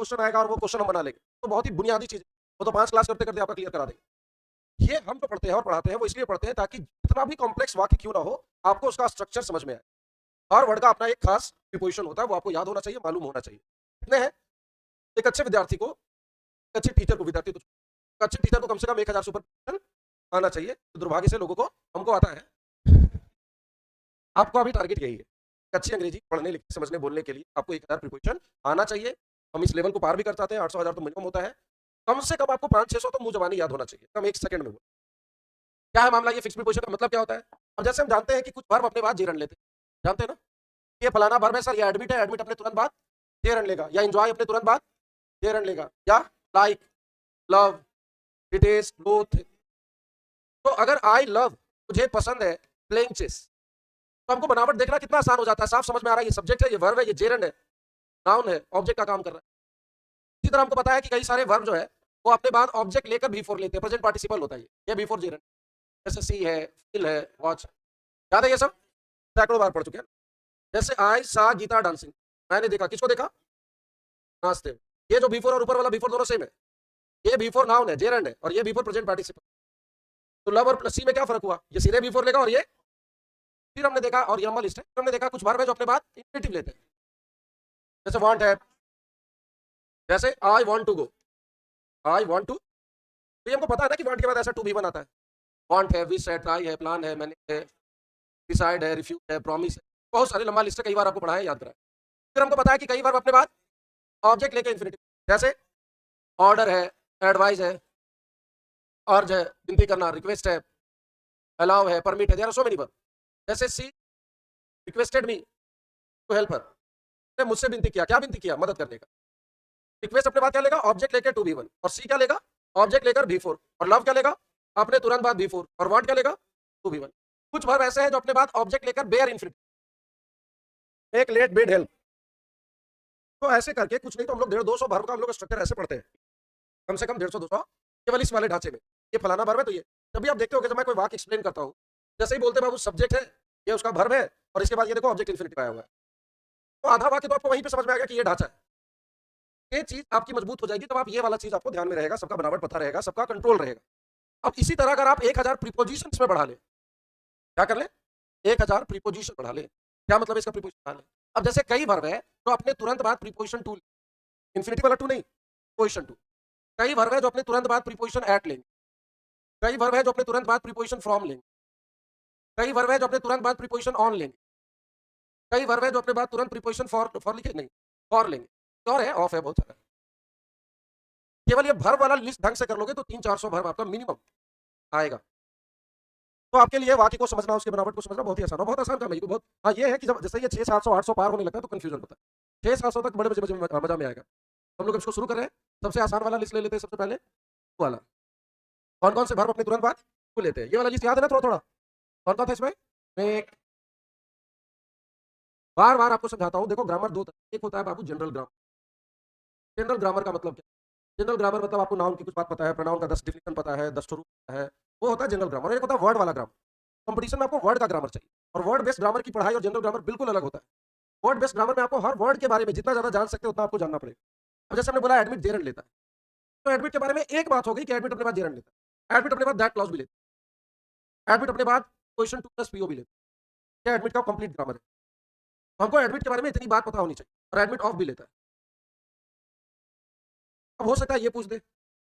Question आएगा और वो क्वेश्चन हम बना लेंगे, तो बहुत ही बुनियादी चीज है, वो तो 5 क्लास करते करते आपका क्लियर करा देंगे। ये हम जो पढ़ते हैं और पढ़ाते हैं वो इसलिए पढ़ते हैं ताकि जितना भी कॉम्प्लेक्स वाक्य क्यों ना हो, आपको उसका स्ट्रक्चर समझ में आए। हर वर्ड का अपना एक खास प्रीपोजिशन होता है, वो आपको याद होना चाहिए, मालूम होना चाहिए। कितने हैं? एक अच्छे विद्यार्थी को, एक अच्छे टीचर को, विद्यार्थी तो एक अच्छे टीचर को कम से कम 1000 सुपर आना चाहिए। तो दुर्भाग्य से लोगों को, हमको आता है, आपको अभी टारगेट यही है, अच्छी अंग्रेजी पढ़ने लिखने समझने बोलने के लिए आपको 1000 प्रीपोजिशन आना चाहिए। हम इस लेवल को पार भी कर जाते हैं, 800 1000 तो मिनिमम होता है। कम से कम आपको 500-600 तो मुंह जबानी याद होना चाहिए, कम 1 सेकंड में। क्या है मामला? ये फिक्स प्रीपोजिशन का मतलब क्या होता है? अब जैसे हम जानते हैं कि कुछ वर्ब अपने बाद जेरन लेते हैं, जानते हैं ना, ये फलाना वर्ब है सर, ये एडमिट है, एडमिट अपने तुरंत बाद जेरन लेगा, या एंजॉय अपने तुरंत बाद जेरन लेगा, या लाइक, लव, डिटेस्ट, बोथ। तो अगर आई लव, मुझे पसंद है प्लेइंग चेस, तो हमको बनावट देखना कितना आसान हो जाता है, साफ समझ में आ रहा है ये सब्जेक्ट है, ये वर्ब है, ये जेरन है, नाउन है, ऑब्जेक्ट का काम कर रहा है। इसी तरह हमको पता है कि कई सारे वर्ब जो है वो अपने बाद ऑब्जेक्ट लेकर B4 लेते हैं, प्रेजेंट पार्टिसिपल होता है ये B4 जेरन, जैसे सी है, फील है, वॉच, याद है ये सब, सैकड़ों बार पढ़ चुके हैं। जैसे आई सा गीता डांसिंग, मैंने देखा, किसको देखा? नाचते हुए। ये जो B4 और ऊपर वाला B4 दोनों सेम है, ये B4 नाउन है, जेरन है, और ये B4 प्रेजेंट पार्टिसिपल। तो लव और सी में क्या फर्क हुआ? ये सीधे B4 लेगा, और ये फिर हमने देखा, और ये लंबा लिस्ट है, हमने देखा कुछ वर्ब है जो अपने बाद इंफिनिटिव लेते हैं, जैसे वांट है, जैसे I want to go, I want to, तो ये हमको पता है ना कि वांट के बाद ऐसा टू भी बनाता है, वांट है, विश है, ट्राई है, प्लान है, मैंने है, डिसाइड है, रिफ्यूज है, प्रॉमिस है, बहुत सारे लंबा लिस्ट है, कई बार आपको पढ़ा है, याद करा। फिर हमको पता है कि कई बार अपने बाद ऑब्जेक्ट लेके इंफिनिटिव, जैसे ऑर्डर है, एडवाइस है, अर्ज है, विनती करना, रिक्वेस्ट है, अलाउ है, परमिट है, there are so many verb. जैसे she requested me to help her, ने मुझसे विनती किया, क्या विनती किया? मदद करने का। रिक्वेस्ट अपने बाद क्या लेगा? ऑब्जेक्ट लेकर टू B1, और सी क्या लेगा? ऑब्जेक्ट लेकर B4, और लव क्या लेगा? अपने तुरंत बाद B4, और वांट क्या लेगा? To B1। कुछ वर्ब ऐसे हैं जो अपने बाद ऑब्जेक्ट लेकर बेयर इंफिनिटिव, एक लेट बेड हेल्प। तो ऐसे करके कुछ नहीं तो हम लोग 150-200 वर्ब का हम लोग स्ट्रक्चर ऐसे पढ़ते हैं, कम से कम 150-200, केवल इस वाले ढांचे में। ये फलाना वर्ब है, तो ये जब भी आप देखते हो कि जब मैं कोई वाक्य एक्सप्लेन करता हूँ, जैसे ही बोलते बाबू सब्जेक्ट है, ये उसका वर्ब है, और इसके बाद ये देखो ऑब्जेक्ट इंफिनिटिव आया हुआ है, तो आधा वाक्य तो आपको वहीं पे समझ में आ गया कि ये ढांचा है। ये चीज आपकी मजबूत हो जाएगी, तब आप ये वाला चीज आपको ध्यान में रहेगा, सबका बनावट पता रहेगा, सबका कंट्रोल रहेगा। अब इसी तरह अगर आप 1000 प्रीपोजिशन में बढ़ा ले, क्या कर ले? 1000 प्रीपोजिशन बढ़ा ले। क्या मतलब इसका प्रीपोजिशन बढ़ा ले? अब जैसे कई वर्ब है तो अपने तुरंत बाद प्रीपोजिशन टू, इंफिनिटिव वाला टू नहीं, प्रीपोजिशन टू। कई वर्ब है जो अपने तुरंत बाद प्रीपोजिशन एट लेंगे, कई वर्ब है जो अपने तुरंत बाद प्रीपोजिशन फ्रॉम लेंगे, कई वर्ब है जो अपने तुरंत बाद प्रीपोजिशन ऑन लेंगे, कई वर्ब है जो अपने बाद तुरंत प्रीपोजिशन फॉर लिखे नहीं, फॉर लेंगे, और है, ऑफ है, बहुत सारा। केवल ये वर्ब वाला लिस्ट ढंग से कर लोगे तो 300-400 वर्ब आपका मिनिमम आएगा। तो आपके लिए वाक्य को समझना, उसके बनावट को समझना बहुत ही आसान है, बहुत आसान काम है ये, बहुत। हाँ ये है कि जब जैसे ये 600-700-800 पार होने लगता है तो कंफ्यूजन होता है, 600-700 तक बड़े मजा में आएगा। हम लोग इसको शुरू कर रहे हैं, सबसे आसान वाला लिस्ट ले लेते हैं सबसे पहले, वाला। कौन कौन से वर्ब अपने तुरंत बाद को लेते हैं, ये वाला लिस्ट याद है ना? थोड़ा थोड़ा कौन कौन था इसमें? एक बार बार आपको समझाता हूँ, देखो ग्रामर दो तरह, एक होता है बाबू जनरल ग्रामर। जनरल ग्रामर का मतलब क्या? जनरल ग्रामर मतलब आपको नाउन की कुछ बात पता है, प्रोनाउन का 10 डिफिनेशन पता है, 10 स्वरूप पता है, वो होता है जनरल ग्रामर। एक होता है वर्ड वाला ग्रामर। कंपटीशन में आपको वर्ड का ग्रामर चाहिए, और वर्ड बेस्ड ग्रामर की पढ़ाई और जनरल ग्रामर बिल्कुल अलग होता है। वर्ड बेस्ड ग्रामर में आपको हर वर्ड के बारे में जितना ज्यादा जान सकते हो उतना आपको जानना पड़ेगा। अब जैसे हमने बोला एडमिट जेरन लेता है, तो एडमिट के बारे में एक बात हो गई कि एडमिट अपने बाद जेरन लेता है, एडमिट अपने बाद दैट क्लॉज भी लेता है, एडमिट अपने बाद क्वेश्चन 2 प्लस PO भी लेता है। क्या एडमिट का कंप्लीट ग्रामर है? तो हमको एडमिट के बारे में इतनी बात पता होनी चाहिए, और एडमिट ऑफ भी लेता है। अब हो सकता है ये पूछ दे,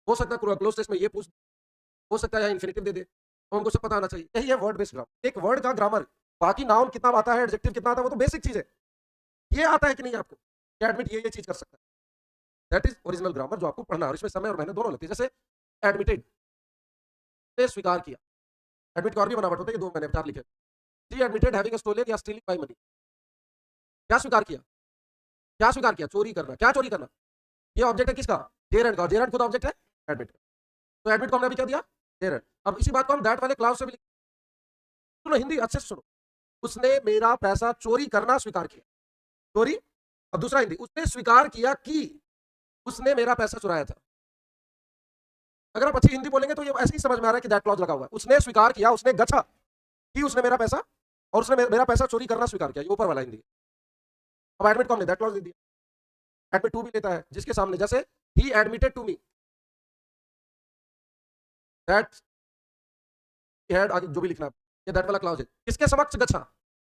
हो सकता है क्लोज टेस्ट में ये पूछ, हो सकता है इंफिनिटिव दे दे, तो हमको सब पता होना चाहिए। यही है वर्ड बेस्ड ग्रामर, एक वर्ड का ग्रामर। बाकी नाउन कितना आता है, एडजेक्टिव कितना आता है, वो तो बेसिक चीज है। ये आता है कि नहीं आपको कि एडमिट ये चीज कर सकता है, दैट इज ओरिजिनल ग्रामर जो आपको पढ़ना है, और इसमें समय और मेहनत दोनों लगती है। जैसे एडमिटेड, ने स्वीकार किया, एडमिट का और भी बनावट होता है, ये दो मैंने 4 लिखे। शी एडमिटेड हैविंग स्टोलन या स्टीलिंग माय मनी, क्या स्वीकार किया? क्या स्वीकार किया? चोरी करना। क्या चोरी करना? ये ऑब्जेक्ट है किसका? जेरन का, जेरन खुद ऑब्जेक्ट है एडमिट का, तो एडमिट को हमने अभी क्या दिया? जेरन। अब इसी बात को हम दैट वाले क्लास से भी सुनो, हिंदी अच्छे से सुनो। उसने मेरा पैसा चोरी करना स्वीकार किया, चोरी। अब दूसरा हिंदी, उसने स्वीकार किया कि उसने मेरा पैसा चुराया था। अगर आप अच्छी हिंदी बोलेंगे तो ये ऐसे ही समझ में आ रहा है कि दैट क्लॉज लगा हुआ है। उसने स्वीकार किया, उसने गछा कि उसने मेरा पैसा, और उसने मेरा पैसा चोरी करना स्वीकार किया, ये ऊपर वाला हिंदी। अब एडमिट को हमने दैट क्लॉज दे दिया। एडमिट टू भी लेता है, जिसके सामने जैसे ही admitted to me, that had, आगे जो भी लिखना है, ये दैट वाला क्लॉज है, किसके समक्ष गच्छा,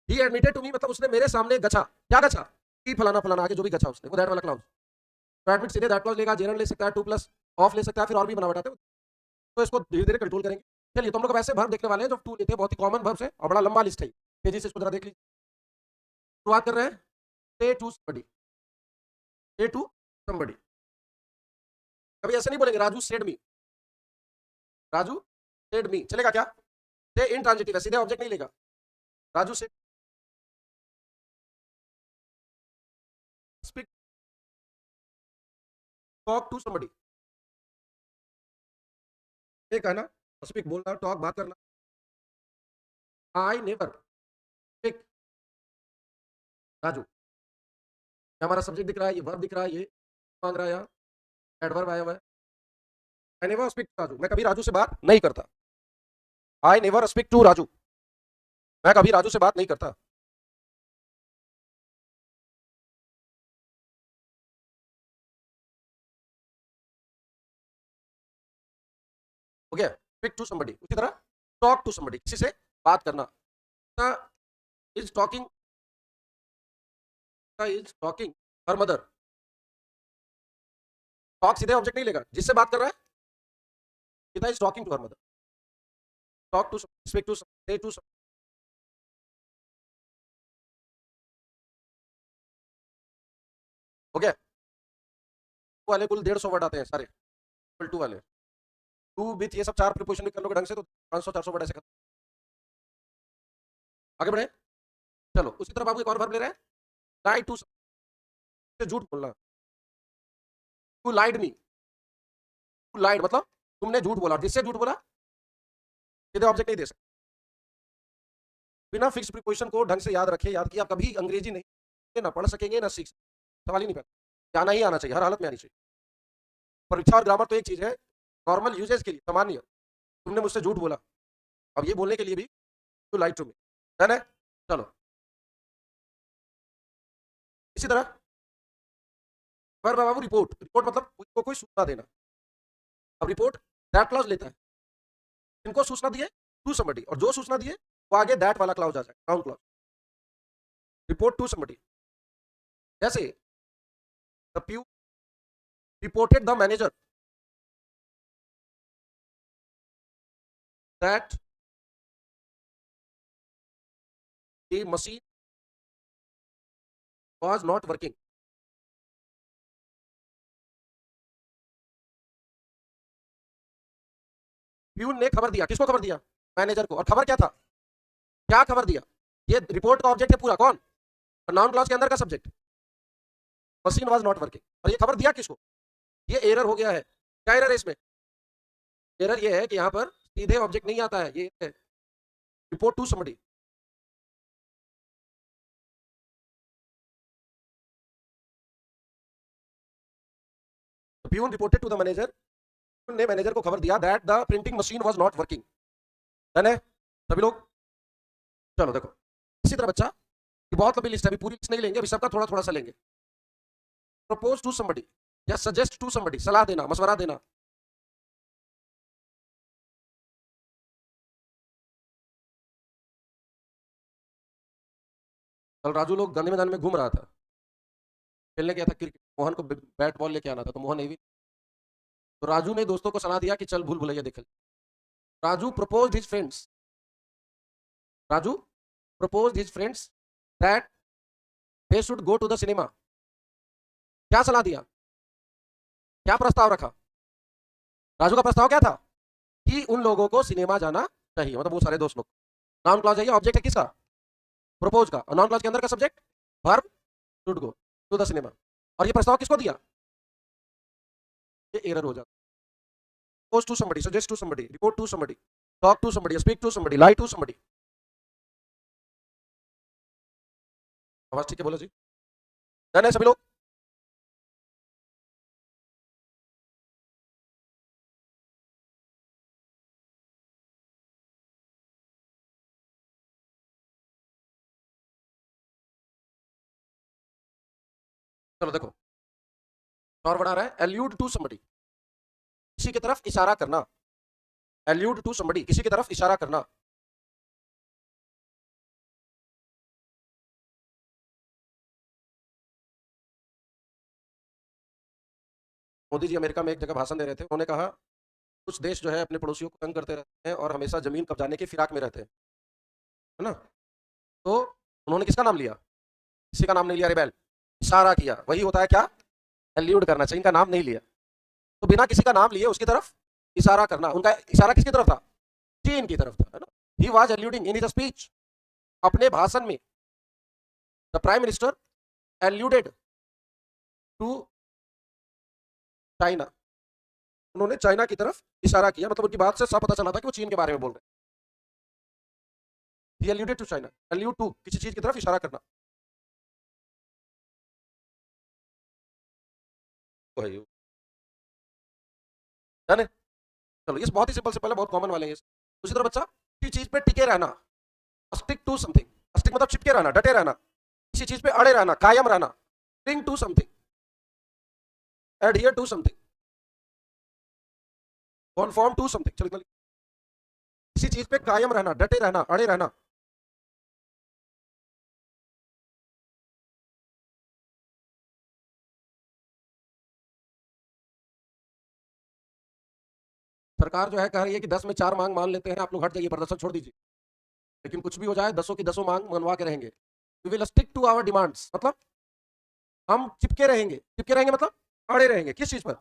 ही एडमिटेड टू मी मतलब उसने मेरे सामने गच्छा, क्या गच्छा, कि फलाना फलाना, आगे जो भी गच्छा उसने, वो दैट वाला क्लॉज। तो एडमिट सीधे दैट क्लॉज लेगा, जेरन ले सकता है, टू प्लस ऑफ ले सकता है, फिर और भी बना बताते हैं, तो इसको धीरे धीरे कंट्रोल करेंगे। चलिए, तो हम लोग वैसे वर्ब देखने वाले हैं जो टू लेते हैं, बहुत ही कॉमन वर्ब्स है और बड़ा लंबा लिस्ट है, तेजी से इसको जरा देख लीजिए। शुरुआत कर रहे हैं, से टू समबडी, से टू समबडी। कभी ऐसे नहीं बोलेंगे राजू सेड मी, राजू सेड मी, चलेगा क्या? से इन ट्रांजिटिव है, सीधे ऑब्जेक्ट नहीं लेगा, राजू से स्पीक, टॉक टू समबडी, एक है ना, स्पीक बोलना, टॉक बात करना, आई नेवर स्पीक राजू, हमारा सब्जेक्ट दिख रहा है, ये वर्ब दिख रहा है, ये मांग रहा है, यहाँ एडवर्ब आया हुआ है, I never speak to Raju, मैं कभी राजू से बात नहीं करता, I never speak to Raju, मैं कभी राजू से बात नहीं करता। हो गया, स्पीक टू समबडी, उसी तरह टॉक टू समबडी, किसी से बात करना, is talking, is talking her mother, talk सीधे ऑब्जेक्ट नहीं लेगा, जिससे बात कर रहा है, Gita is talking to her mother, talk to speak to से टू, हो गया। वाले कुल 150 वर्ड आते हैं सारे, टू वाले, टू विथ ये सब चार प्रिपोजिशन कर लोगे ढंग से तो 500-400 वर्ड ऐसे खत्म। आगे बढ़े, चलो उसी तरह बाबू एक और वर्ब ले रहे हैं, लाई टू, झूठ बोलना, टू लाइड मी, टू लाइड मतलब तुमने झूठ बोला, जिससे झूठ बोला सीधे ऑब्जेक्ट नहीं दे सकते, बिना फिक्स प्रिपोजिशन को ढंग से याद रखे, याद किया कभी अंग्रेजी नहीं ना पढ़ सकेंगे ना सीख, सवाल ही नहीं पैदा, जाना ही आना चाहिए, हर हालत में आनी चाहिए। परीक्षा और ग्रामर तो एक चीज है, नॉर्मल यूजेज के लिए सामान्य, तुमने मुझसे झूठ बोला, अब ये बोलने के लिए भी टू लाइड टू मी, है ना। चलो इसी तरह पर बाबू रिपोर्ट, रिपोर्ट मतलब कोई सूचना देना, अब रिपोर्ट दैट क्लॉज लेता है, इनको सूचना दिए टू समबडी, और जो सूचना दिए वो आगे दैट वाला क्लॉज आ जाए, noun clause, report to somebody, जैसे the peon reported the manager that the machine was not working, peon ने खबर दिया, किसको खबर दिया, मैनेजर को, और खबर क्या था, क्या खबर दिया, ये रिपोर्ट का ऑब्जेक्ट है पूरा, कौन, नाउन क्लॉज के अंदर का subject, machine was not working, और ये खबर दिया किसको, ये एरर हो गया है, क्या एरर है इसमें, एरर ये है कि यहां पर सीधे ऑब्जेक्ट नहीं आता है, ये है report to somebody, peon reported to the manager, ने मैनेजर को खबर दिया that the printing machine was not working, है सभी लोग। चलो देखो इसी तरह बच्चा, ये बहुत लंबी लिस्ट है, अभी पूरी लिस्ट नहीं लेंगे, अभी सबका थोड़ा थोड़ा सा लेंगे, प्रपोज टू समबडी या सजेस्ट टू समबडी, सलाह देना, मशवरा देना, कल राजू लोग गांधी मैदान में घूम रहा था, खेलने गया था क्रिकेट, मोहन को बैट बॉल लेके आना था, तो मोहन नहीं भी, तो राजू ने दोस्तों को सलाह दिया कि चल भूल भुलैया देख, Raju propose his friends, Raju propose his friends that they should go to the cinema, क्या सलाह दिया, क्या प्रस्ताव रखा, राजू का प्रस्ताव क्या था कि उन लोगों को सिनेमा जाना चाहिए, मतलब वो सारे दोस्त लोग, नाउन क्लॉज है, ये ऑब्जेक्ट है किसका, प्रपोज का, और नाउन क्लॉज के अंदर का subject verb should go to the cinema, और ये प्रस्ताव किसको दिया, ये एरर हो जाता, propose to somebody, suggest to somebody, report to somebody, talk to somebody, speak to somebody, lie to somebody, आवाज ठीक है बोलो जी, डन है सभी लोग। चलो देखो और बढ़ा रहा है, एल्यूड टू समबडी, किसी की तरफ इशारा करना, एल्यूड टू समबडी, किसी की तरफ इशारा करना। मोदी जी अमेरिका में एक जगह भाषण दे रहे थे, उन्होंने कहा कुछ देश जो है अपने पड़ोसियों को तंग करते रहते हैं और हमेशा जमीन कब्जाने की फिराक में रहते हैं, है ना। तो उन्होंने किसका नाम लिया? किसी का नाम नहीं लिया, रिबेल, इशारा किया, वही होता है क्या, एल्यूड करना चाहिए, इनका नाम नहीं लिया। तो बिना किसी का नाम लिए उसकी तरफ इशारा करना, उनका इशारा किसकी तरफ था? चीन की तरफ था, है ना। He was alluding in his speech, अपने भाषण में the prime minister alluded to China, उन्होंने चाइना की तरफ इशारा किया, मतलब उनकी बात से साफ पता चला था कि वो चीन के बारे में बोल रहे हैं। He alluded to China, allude to, किसी चीज की तरफ इशारा करना। वही है। चलो ये बहुत ही सिंपल सिंपल है, बहुत कॉमन वाले हैं। उसी तरह बच्चा, किसी चीज पे टिके रहना, स्टिक टू समथिंग, स्टिक मतलब चिपके रहना, डटे रहना, किसी चीज पे अड़े रहना, कायम रहना, cling to something, adhere to something, conform to something. चलो किसी चीज पे कायम रहना, डटे रहना, अड़े रहना। सरकार जो है कह रही है कि 10 में 4 मांग मान लेते हैं, आप लोग हट जाइए, प्रदर्शन छोड़ दीजिए, लेकिन कुछ भी हो जाए 10 की 10 मांग मनवा के रहेंगे। We will stick to our demands, मतलब हम चिपके रहेंगे, चिपके रहेंगे मतलब अड़े रहेंगे, किस चीज पर,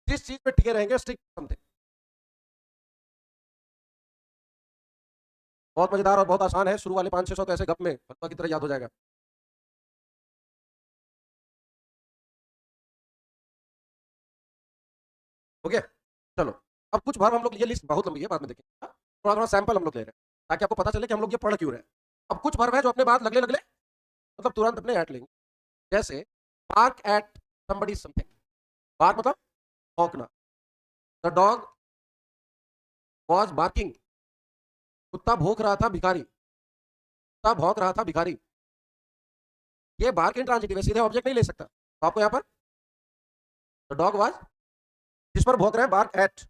जिस चीज पे टिके रहेंगे, स्टिक समथिंग। बहुत मजेदार और बहुत आसान है, शुरू वाले 500-600 तो ऐसे गप में हल्का की तरह याद हो जाएगा। ओके, चलो अब कुछ वर्ब हम लोग, ये लिस्ट बहुत लंबी है, बाद में देखेंगे, थोड़ा थोड़ा सैंपल हम लोग ले रहे हैं ताकि आपको पता चले कि हम लोग ये पढ़ क्यों रहे हैं। अब कुछ वर्ब है जो अपने बाद लगले लगले, मतलब तुरंत अपने ऐट लेंगे, जैसे bark at somebody something, bark मतलब भौंकना, द डॉग वॉज बार्किंग, कुत्ता भौंक रहा था भिखारी, कुत्ता भौंक रहा था भिखारी। ये बार्क इंट्रांजिटिव है, सीधे ऑब्जेक्ट नहीं ले सकता, तो आपको यहाँ पर द डॉग वॉज, जिस पर भौंक रहे हैं, बार्क एट।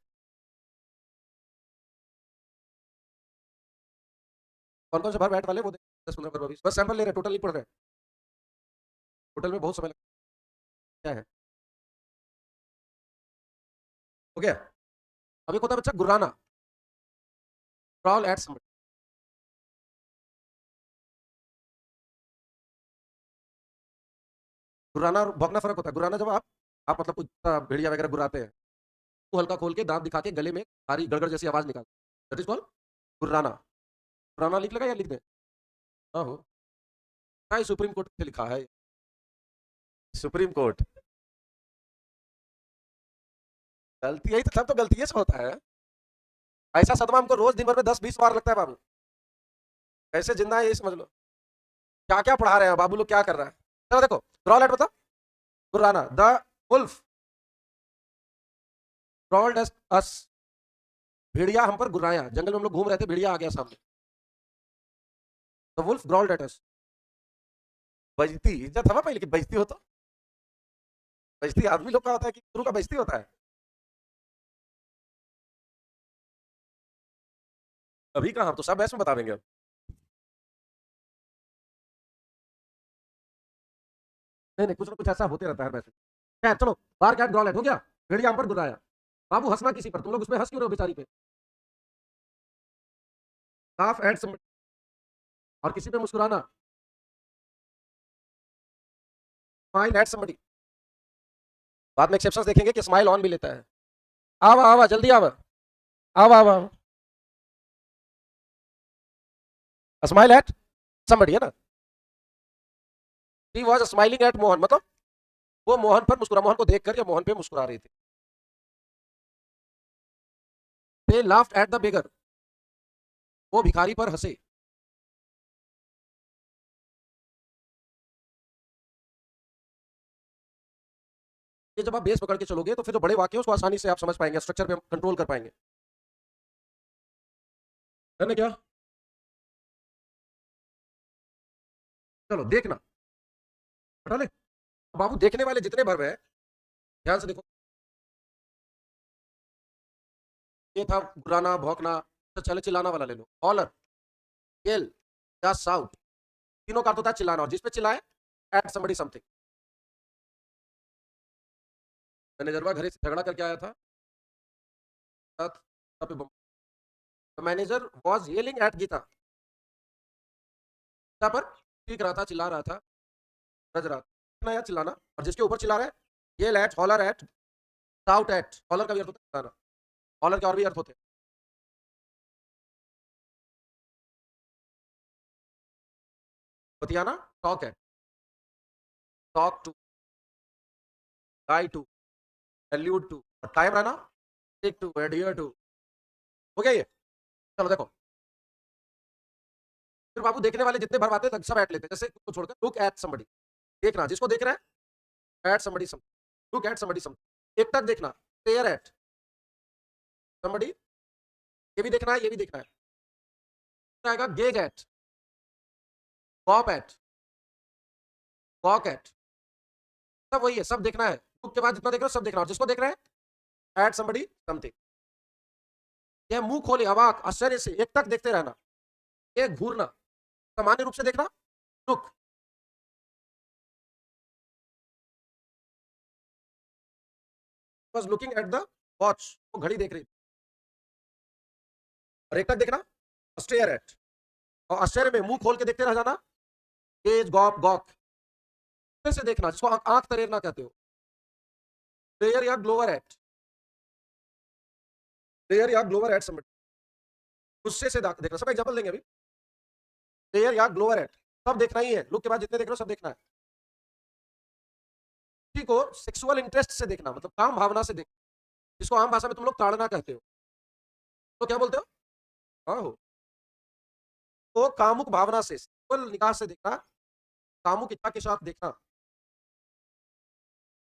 कौन कौन से वर्ब एट वाले वो 10-15 वर्ब, बस सैंपल ले रहे हैं, टोटल नहीं पढ़ रहे हैं, टोटल में बहुत समय लगता है। हो गया। अब एक होता है बच्चा गुर्राना, ग्रॉल एट समबडी, गुर्राना और भौंकना फर्क होता है। गुर्राना जब आप मतलब कुछ भेड़िया वगैरह गुर्राते हैं, तो हल्का खोल के दांत दिखा के गले में भारी गड़गड़ जैसी आवाज निकाल, दैट इज कॉल्ड गुर्राना। गुर्राना लिख लगा या लिख दे? हाँ हो, हाँ सुप्रीम कोर्ट से लिखा है, सुप्रीम कोर्ट। गलती यही तो, सब तो गलती से होता है। ऐसा सदमा हमको रोज दिन भर में 10-20 बार लगता है बाबू, कैसे जिंदा है ये समझ लो। क्या क्या पढ़ा रहे हैं बाबू लोग, क्या कर रहा है। चलो देखो, ड्रॉल एट बता, गुर्राना, द वुल्फ ड्रॉल्ड अस, भेड़िया हम पर गुर्राया, जंगल में हम लोग घूम रहे थे, भेड़िया आ गया सामने, द वुल्फ ग्रॉल्ड एट अस। बेइज्जती, इज्जत हवा पहले की, बेइज्जती हो तो, बेइज्जती आदमी लोग का होता है कि गुरु का बेइज्जती होता है। अभी कहाँ, हम तो सब बहस में बता देंगे अब। नहीं नहीं, कुछ ना कुछ ऐसा होते रहता है वैसे। खैर चलो, बार कैट ग्रॉल एट हो गया, भेड़िया हम पर गुर्राया। बाबू हंसना किसी पर, तुम लोग उसमें हंस क्यों रहे हो बेचारी पे? लाफ एट समबडी, और किसी पे मुस्कुराना, स्माइल एट समबडी। बाद में एक्सेप्शंस देखेंगे कि स्माइल ऑन भी लेता है। आवा आवा जल्दी आवा, आवा आवा, स्माइल एट समबडी, है ना। He was smiling at Mohan, मतलब वो मोहन पर मुस्कुरा, मोहन को देखकर या मोहन पे मुस्कुरा रही थी। दे लाफ्ड एट द बेगर, वो भिखारी पर हंसे। ये जब आप बेस पकड़ के चलोगे तो फिर जो बड़े वाक्य उसको आसानी से आप समझ पाएंगे, स्ट्रक्चर पे कंट्रोल कर पाएंगे, है ना क्या। चलो देखना, हटा ले बाबू, देखने वाले जितने वर्ब है ध्यान से देखो, ये था गुर्राना भौंकना, तो चले चिल्लाना वाला ले लो, हॉलर, येल या साउट, तीनों का अर्थ होता है चिल्लाना, और जिसपे चिल्लाए एट समबडी समथिंग। मैनेजरवा घरे से झगड़ा करके आया था, manager was yelling at Gita, Gita पर चीख रहा था, चिल्ला रहा था, रज रहा था, या चिल्लाना, और जिसके ऊपर चिल्ला रहे ये एट, हॉलर एट, साउट एट, हॉलर का भी अर्थ होता है चिल्लाना, हॉलर के और भी अर्थ होते हैं। बतियाना, talk at, talk to, lie to, allude to, टाइम रहना, टेक टू, एडियर टू। हो गया ये, चलो देखो, फिर बाबू देखने वाले जितने भरवाते हैं सब ऐट लेते हैं, जैसे को छोड़कर लुक एट समबडी, देखना जिसको देख रहा है, at somebody some, look at somebody some, एक टक देखना, स्टेयर एट समबडी, ये भी देखना है, ये भी देखना है, आएगा gaze at, gawp at, gawk at, सब वही है, सब देखना है, लुक के बाद जितना देख रहे हो सब देखना, और जिसको देख रहे हैं एट समबडी समथिंग, यह मुंह खोले अवाक आश्चर्य से एक टक देखते रहना, ये घूरना, सामान्य रूप से देखना, look, was looking at the watch, वो घड़ी देख रही थी, और एक टक देखना, स्टेयर एट, और आश्चर्य में मुंह खोल के देखते रह जाना, गेज गॉप गॉक, से देखना जिसको आंख तरेरना कहते हो, प्लेयर या ग्लोवर एट, प्लेयर या ग्लोवर एट समबडी, गुस्से से देखना, सब एग्जांपल देंगे अभी, प्लेयर या ग्लोवर एट, सब देखना ही है, लुक के बाद जितने देख रहे हो सब देखना है, किसी को सेक्सुअल इंटरेस्ट से देखना, मतलब काम भावना से देखना, जिसको आम भाषा में तुम लोग ताड़ना कहते हो, तो क्या बोलते हो, हाँ हो, तो कामुक भावना से, सेक्सुअल निगाह से देखना, कामुक इच्छा के साथ देखना,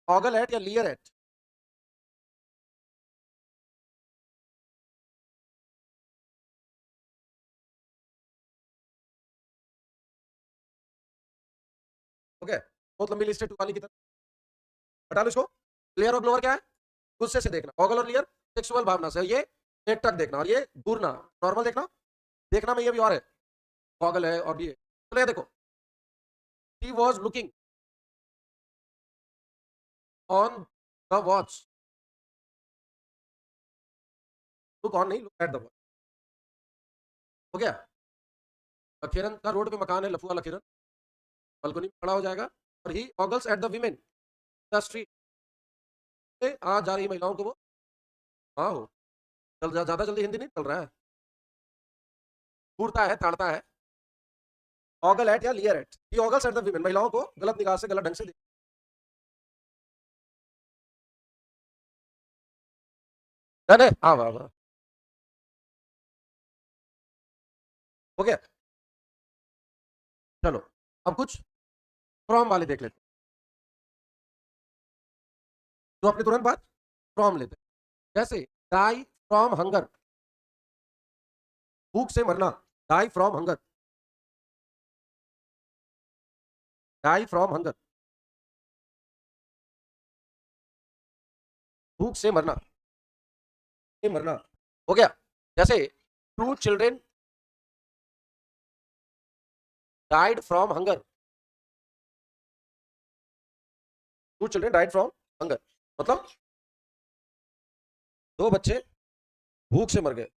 ऑगल एट या लियर एट, ओके, बहुत लंबी लिस्ट है टू वाली की तरह, हटा लो इसको, क्लियर और ग्लोअर क्या है, गुस्से से देखना, ऑगल और लियर सेक्सुअल भावना से, ये एक टक देखना, और ये घूरना, नॉर्मल देखना, देखना में ये भी और है, गॉगल है और ये, तो ये देखो, he was looking on the watch, look on नहीं, look at the watch, हो गया, लखीरन का रोड पे मकान है, लफुआ लखीरन बालकनी में खड़ा हो जाएगा, और he ogles at the women the street, आ जा रही महिलाओं को वो, हाँ हो, ज्यादा जल्दी हिंदी नहीं चल रहा है, घूरता है, ताड़ता है, ऑगल एट या leer at, he ogles at the women, महिलाओं को गलत निगाह से, गलत ढंग से देख, हाँ वाह वाह, हो गया, चलो अब कुछ फ्रॉम वाले देख लेते, तो अपने तुरंत बाद फ्रॉम लेते, जैसे डाई फ्रॉम हंगर, भूख से मरना, die from hunger, die from hunger, भूख से मरना, से मरना, हो गया, जैसे two children died from hunger, two children died from hunger, मतलब दो बच्चे भूख से मर गए,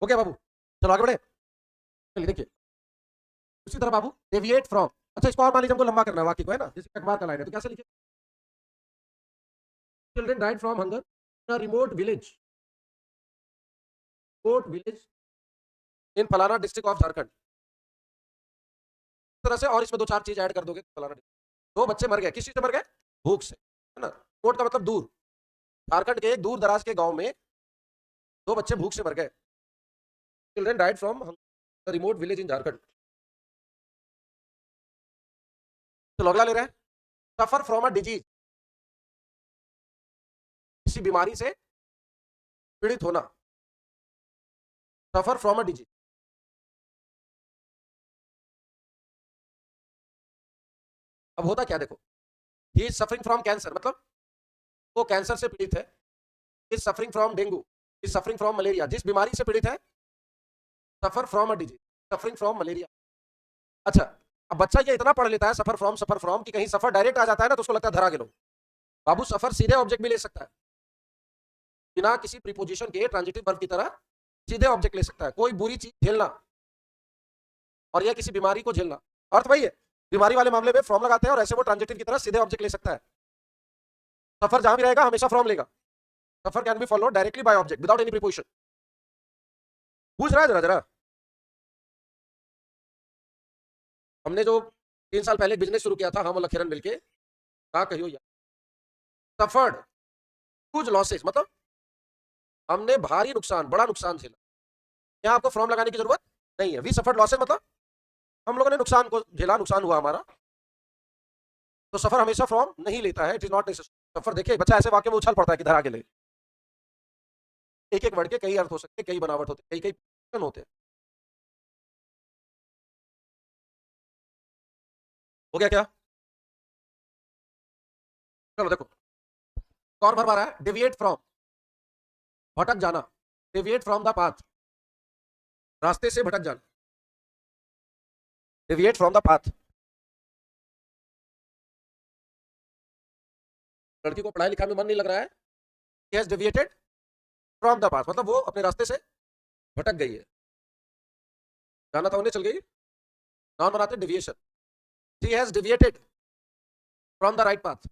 हो गया बाबू, चलो आगे बढ़े, चलिए देखिए, उसी तरह बाबू डेविएट फ्रॉम, अच्छा इसको और मान लीजिए हमको लंबा करना है वाक्य को, है ना, जैसे अखबार का लाइन है, तो कैसे लिखे, children died from hunger remote village, remote village in फलाना डिस्ट्रिक्ट ऑफ झारखंड, इस तरह से, और इसमें दो चार चीज ऐड कर दोगे, फलाना, दो बच्चे मर गए, किस चीज से मर गए, भूख से, है ना, रिमोट का मतलब दूर, झारखंड के दूर दराज के गांव में दो बच्चे भूख से मर गए, children died from remote village in Jharkhand, तो अगला ले रहे हैं, सफर फ्रॉम अ डिजीज, किसी बीमारी से पीड़ित होना, सफर फ्रॉम अ डिजीज। अब होता क्या देखो, he is suffering from cancer, मतलब वो कैंसर से पीड़ित है। Is suffering from dengue, is suffering from malaria, जिस बीमारी से पीड़ित है, suffer from a disease, suffering from malaria. अच्छा, अब बच्चा ये इतना पढ़ लेता है सफर फ्रॉम कि कहीं सफर डायरेक्ट आ जाता है ना तो उसको लगता है धरा के लो। बाबू सफर सीधे ऑब्जेक्ट भी ले सकता है, बिना किसी प्रीपोजिशन के ट्रांजिटिव वर्ब की तरह सीधे ऑब्जेक्ट ले सकता है। कोई बुरी चीज झेलना और यह किसी बीमारी को झेलना, अर्थ वही है। बीमारी वाले मामले में फ्रॉम लगाते हैं और ऐसे वो ट्रांजिटिव की तरह सीधे ऑब्जेक्ट ले सकता है। सफर जहां भी रहेगा हमेशा फ्रॉम लेगा। Suffer can be followed directly by object without any preposition. पूछ रहा है जरा जरा। हमने जो 3 साल पहले बिजनेस शुरू किया था हम और लखेरन मिलके, कहा कहियो यार, सफर्ड कुछ लॉसेस, मतलब हमने भारी नुकसान, बड़ा नुकसान झेला। यहाँ आपको फ्रॉम लगाने की जरूरत नहीं है। वी सफर्ड लॉसेस मतलब हम लोगों ने नुकसान को झेला, नुकसान हुआ हमारा। तो सफर हमेशा फ्रॉम नहीं लेता है, इट इज नॉट नेसेसरी। सफर देखिए बच्चा ऐसे वाक्य में उछल पड़ता है कि धरा के ले। एक एक वर्ड के कई अर्थ हो सकते हैं, कई बनावट होते हैं, कई कई होते हैं। हो गया क्या? चलो देखो, और भर रहा है, डेविएट फ्रॉम, भटक जाना, डेविएट फ्रॉम द पाथ, रास्ते से भटक जाना, डेविएट फ्रॉम द पाथ। लड़की को पढ़ाई लिखाई में मन नहीं लग रहा है, he has deviated from the path, मतलब वो अपने रास्ते से भटक गई है। जाना था उन्हें चल गई, नाउन बनाते deviation. she has deviated from the right path,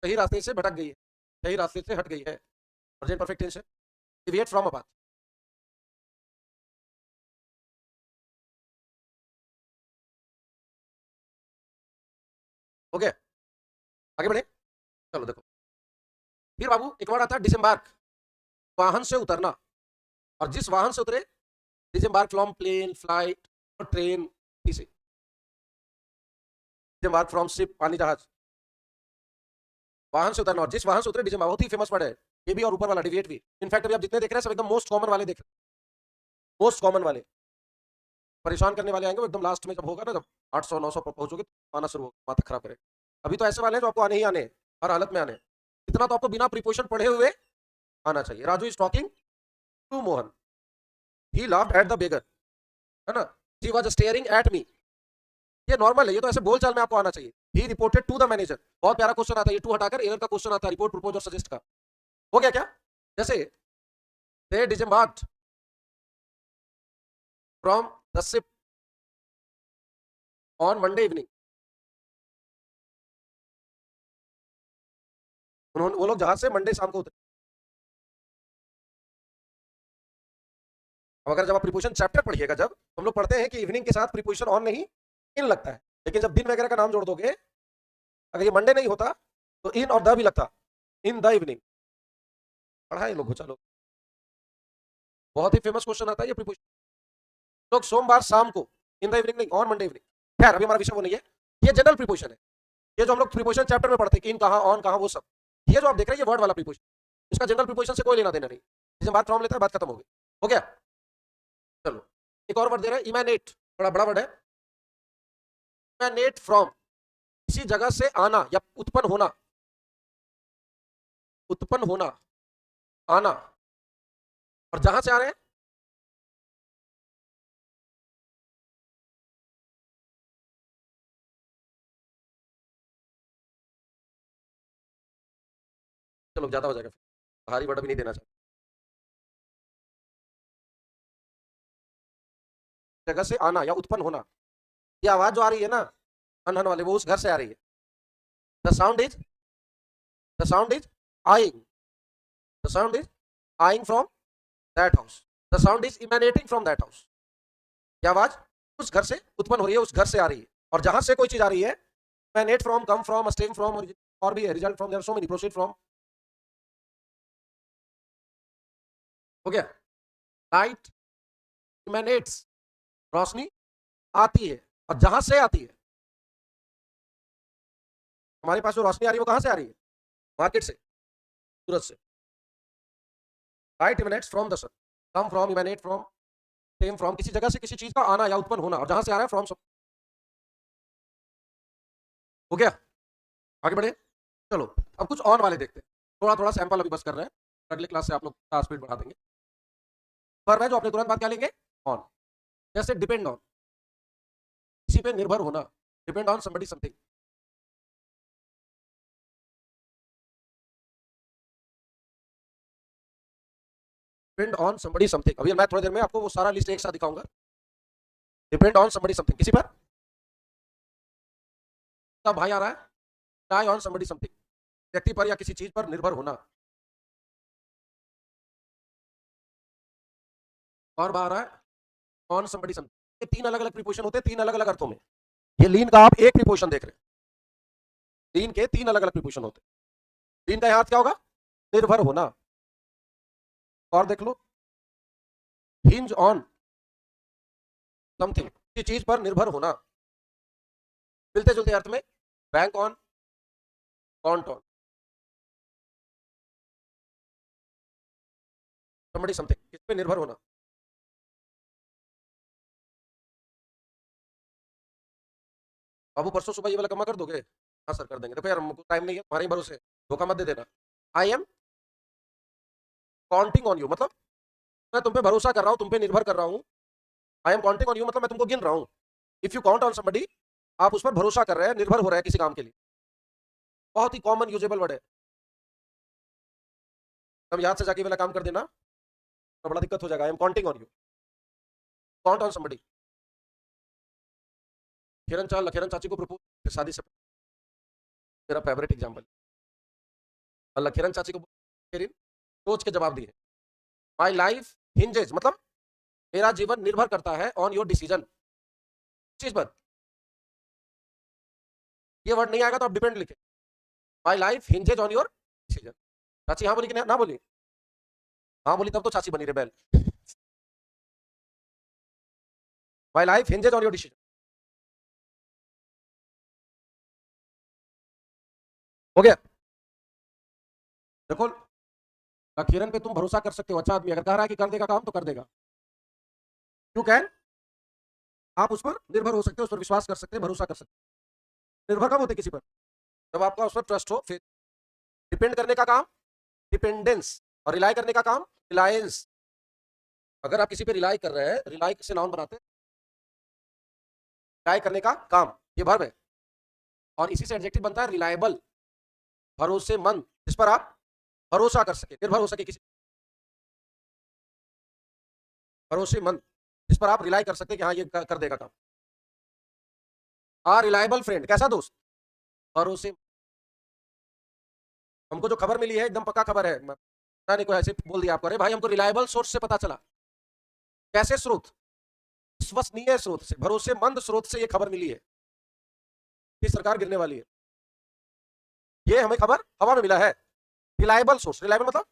सही रास्ते से भटक गई है, सही रास्ते से हट गई है। प्रेजेंट परफेक्ट टेंस है, deviate from a path। Okay, आगे बढ़े। चलो देखो, फिर बाबू एक वर्ड आता है डिसएम्बार्क, वाहन से उतरना। और जिस वाहन से उतरे, डिसएम्बार्क फ्रॉम प्लेन, फ्लाइट और ट्रेन, इसे डिसएम्बार्क फ्रॉम शिप, पानी जहाज। वाहन से उतरना और जिस वाहन से उतरे, डिसएम्बार्क बहुत ही फेमस वर्ड है ये भी, और ऊपर वाला डिविएट भी। इनफैक्ट अभी आप जितने देख रहे हैं सब एकदम मोस्ट कॉमन वाले देख रहे हैं, मोस्ट कॉमन वाले। परेशान करने वाले आएंगे वो एकदम लास्ट में, जब होगा ना, जब 800 900 पर पहुंचोगे तो आना शुरू होगा, माथा खराब करे। अभी तो ऐसे वाले हैं जो आपको आने ही आने, हर हालत में आने। इतना तो आपको बिना प्रीपोजिशन पढ़े हुए आना चाहिए। Raju is talking to Mohan, he laughed at the beggar, है ना, he was staring at me. ये नॉर्मल है, ये तो ऐसे बोल चाल में आपको आना चाहिए। ही रिपोर्टेड टू द मैनेजर, बहुत प्यारा क्वेश्चन आता है ये, टू हटाकर एरर का क्वेश्चन आता है, रिपोर्ट प्रपोज और सजेस्ट का। हो गया क्या? जैसे they disembarked from the ship on Monday evening, उन्होंने, वो लोग जहाज से मंडे शाम को उतरे। अब अगर जब आप प्रीपोजिशन चैप्टर पढ़िएगा, जब हम लोग पढ़ते हैं कि इवनिंग के साथ प्रीपोजिशन ऑन नहीं इन लगता है, लेकिन जब दिन वगैरह का नाम जोड़ दोगे, अगर ये मंडे नहीं होता तो इन और द भी लगता, इन द इवनिंग। पढ़ा है लोग, चलो, बहुत ही फेमस क्वेश्चन आता है ये प्रीपोजिशन। लोग सोमवार शाम को, इन द इवनिंग नहीं, ऑन मंडे इवनिंग। खैर अभी हमारा विषय वो नहीं है, ये जनरल प्रीपोजिशन है। ये जो हम लोग प्रीपोजिशन चैप्टर में पढ़ते हैं कि इन कहाँ, ऑन कहाँ, वो सब, ये जो आप देख रहे हैं ये वर्ड वाला प्रीपोजिशन, इसका जनरल प्रीपोजिशन से कोई लेना देना नहीं। जैसे बात फ्रॉम लेता है, बात खत्म हो गई। हो गया? चलो एक और वर्ड दे रहे हैं, इमैनेट, बड़ा बड़ा वर्ड है। इमैनेट फ्रॉम, किसी जगह से आना या उत्पन्न होना, उत्पन्न होना, आना। और जहां से आ रहे हैं, चलो ज्यादा हो जाएगा, भारी वर्ड भी नहीं देना चाहिए। जगह से आना या उत्पन्न होना, ये आवाज जो आ रही है ना अनहन वाले, वो उस घर से आ रही है। The sound is, the sound is आइंग, द साउंड इज आइंग from that house, the sound is emanating from that house. ये आवाज उस घर से उत्पन्न हो रही है, उस घर से आ रही है। और जहां से कोई चीज आ रही है, emanate from, come from, stem from, और भी है, result from, there are so many, proceed from. हो गया? लाइट इमेनेट्स, रोशनी आती है, और जहां से आती है, हमारे पास जो रोशनी आ रही है वो कहां से आ रही है? मार्केट से, सूरज से। Light emanates from the sun, come from, emanate from, stem from, किसी जगह से किसी चीज का आना या उत्पन्न होना, और जहां से आ रहा है फ्रॉम। हो गया, आगे बढ़े। चलो अब कुछ ऑन वाले देखते हैं, थोड़ा थोड़ा सैंपल अभी बस कर रहे हैं, अगले क्लास से आप लोग का स्पीड बढ़ा देंगे। पर मैं जो अपने तुरंत बात क्या लेंगे, ऑन। जैसे डिपेंड ऑन, किसी पे निर्भर होना, depend on somebody something. Depend on somebody something, अभी मैं थोड़ी देर में आपको वो सारा लिस्ट एक साथ दिखाऊंगा। डिपेंड ऑन समबडी समथिंग, किसी पर तब भाई आ रहा है, टाई ऑन समबडी समथिंग, व्यक्ति पर या किसी चीज पर निर्भर होना। और बाहर आ रहा है ऑन समबडी समथिंग। ये तीन अलग अलग प्रीपोजिशन होते हैं, तीन अलग अलग अर्थों में। ये लीन का आप एक प्रीपोजिशन देख रहे हैं, लीन के तीन अलग अलग प्रीपोजिशन होते हैं। लीन का यहाँ अर्थ क्या होगा, निर्भर होना। और देख लो, हिंज ऑन समथिंग, किसी चीज पर निर्भर होना। मिलते जुलते अर्थ में, bank on, can't on, somebody something, किस पे निर्भर होना। बाबू परसों सुबह ये वाला कमा कर दोगे, हाँ सर कर देंगे। देखो यार हमको टाइम नहीं है, हमारे भरोसे, धोखा मत दे देना। आई एम काउंटिंग ऑन यू, मतलब मैं तुम पे भरोसा कर रहा हूँ, तुम पे निर्भर कर रहा हूँ। आई एम काउंटिंग ऑन यू मतलब मैं तुमको गिन रहा हूँ। If you count on somebody, आप उस पर भरोसा कर रहे हैं, निर्भर हो रहे हैं किसी काम के लिए। बहुत ही कॉमन यूजेबल वर्ड है। तब याद से जाके वाला काम कर देना तो बड़ा दिक्कत हो जाएगा। I am counting on you, count on somebody. Kiran चाची को प्रपोज शादी से, मेरा फेवरेट एग्जाम्पल। अल्लाह किरण चाची को किरण सोच के जवाब दिए, माई लाइफ हिंजेज मतलब मेरा जीवन निर्भर करता है ऑन योर डिसीजन, चीज पर। ये वर्ड नहीं आएगा तो आप डिपेंड लिखे, my life hinges on your decision. चाची हाँ बोली कि ना बोली, हाँ बोली तब तो चाची बनी rebel. My life hinges on your decision, हो गया। देखो किरण पे तुम भरोसा कर सकते हो, अच्छा आदमी अगर कह रहा है कि कर देगा काम तो कर देगा। यू कैन, आप उस पर निर्भर हो सकते हो, उस पर विश्वास कर सकते हैं, भरोसा कर सकते हैं। निर्भर कब होते किसी पर, जब आपका उस पर ट्रस्ट हो, फिर डिपेंड करने का काम डिपेंडेंस, और रिलाई करने का काम रिलायंस। अगर आप किसी पे रिलाई कर रहे हैं, रिलाई से नाउन बनाते हैं, रिलाई करने का काम, ये वर्ब है, और इसी से एडजेक्टिव बनता है रिलायबल, भरोसेमंद, जिस पर आप भरोसा कर सके, निर्भर हो सके किसी, भरोसेमंद, जिस पर आप रिलाई कर सकते कि हाँ ये कर देगा काम। आ रिलायबल फ्रेंड, कैसा दोस्त, भरोसे। हमको जो खबर मिली है एकदम पक्का खबर है, पता नहीं कोई ऐसे बोल दिया आपको, अरे भाई हमको रिलायबल सोर्स से पता चला। कैसे स्रोत, विश्वसनीय स्रोत से, भरोसेमंद स्रोत से ये खबर मिली है कि सरकार गिरने वाली है। ये हमें खबर हवा में मिला है। रिलायबल सोर्स, रिलायबल मतलब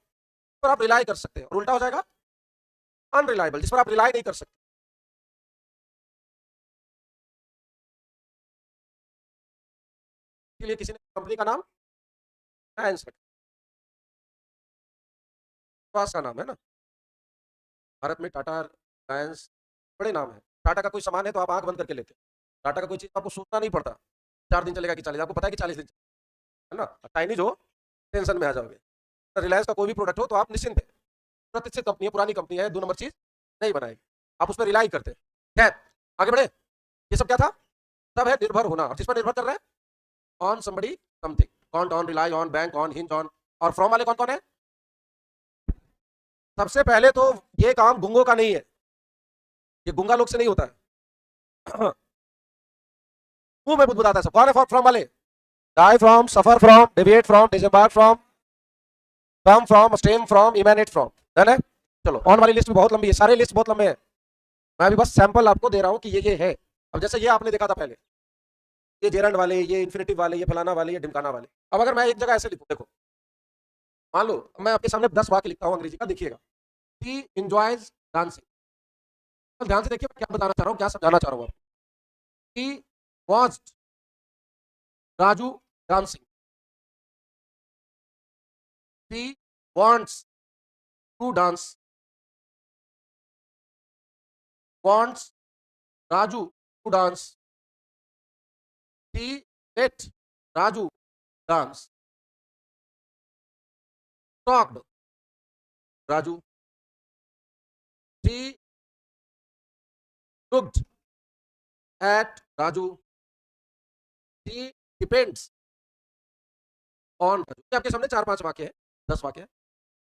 पर आप रिलाई कर सकते हैं, और उल्टा हो जाएगा अनरिलायबल, जिस पर आप रिलाई नहीं कर सकते। इसलिए किसी ने कंपनी का नाम रिलायंस रखा, विश्वास का नाम है ना। भारत में टाटा, रिलायंस बड़े नाम है। टाटा का कोई सामान है तो आप आंख बंद करके लेते हैं। टाटा का कोई चीज आपको सोचना नहीं पड़ता 4 दिन चलेगा कि 40, आपको पता है कि 40 दिन है ना। चाइनीज हो टेंशन में आ जाओगे। रिलायंस का कोई भी प्रोडक्ट हो तो आप निश्चिंत है, प्रतिष्ठित कंपनी है, पुरानी कंपनी है, 2 नंबर चीज नहीं बनाएगी, आप उस पर रिलाई करते हैं। खैर आगे बढ़े, ये सब क्या था, सब है निर्भर होना, और जिस पर निर्भर कर रहे हैं on somebody something, count on, rely on, bank on, hinge on. और फ्रॉम वाले कौन कौन है, सबसे पहले तो ये काम गुंगों का नहीं है, ये गुंगा लोग से नहीं होता है। मुंह में बुदबुदाता है सब, कौन है फ्रॉम वाले, die from, suffer from, deviate from, disembark from, come from, stem from, emanate from, done है। चलो ऑन वाली लिस्ट भी बहुत लंबी है, सारे लिस्ट बहुत लंबे हैं, मैं अभी बस सैंपल आपको दे रहा हूं कि ये है। अब जैसे ये आपने देखा था पहले, ये जेरंड वाले, ये इन्फिनेटिव वाले, ये फलाना वाले, ये ढिमकाना वाले। अब अगर मैं एक जगह ऐसे लिखूं, देखो मान लो मैं आपके सामने 10 वाक्य लिखता हूं अंग्रेजी का, देखिएगा। ही इंजॉयज डांसिंग, ध्यान से देखिए मैं क्या बताना चाह रहा हूँ, क्या समझाना चाह रहा हूँ। He watched Raju dancing, he wants to dance, wants Raju to dance, she let Raju dance, talked Raju, she looked at Raju, she depends on Raju। ये आपके सामने 4-5 वाक्य है, 10 वाक्य है।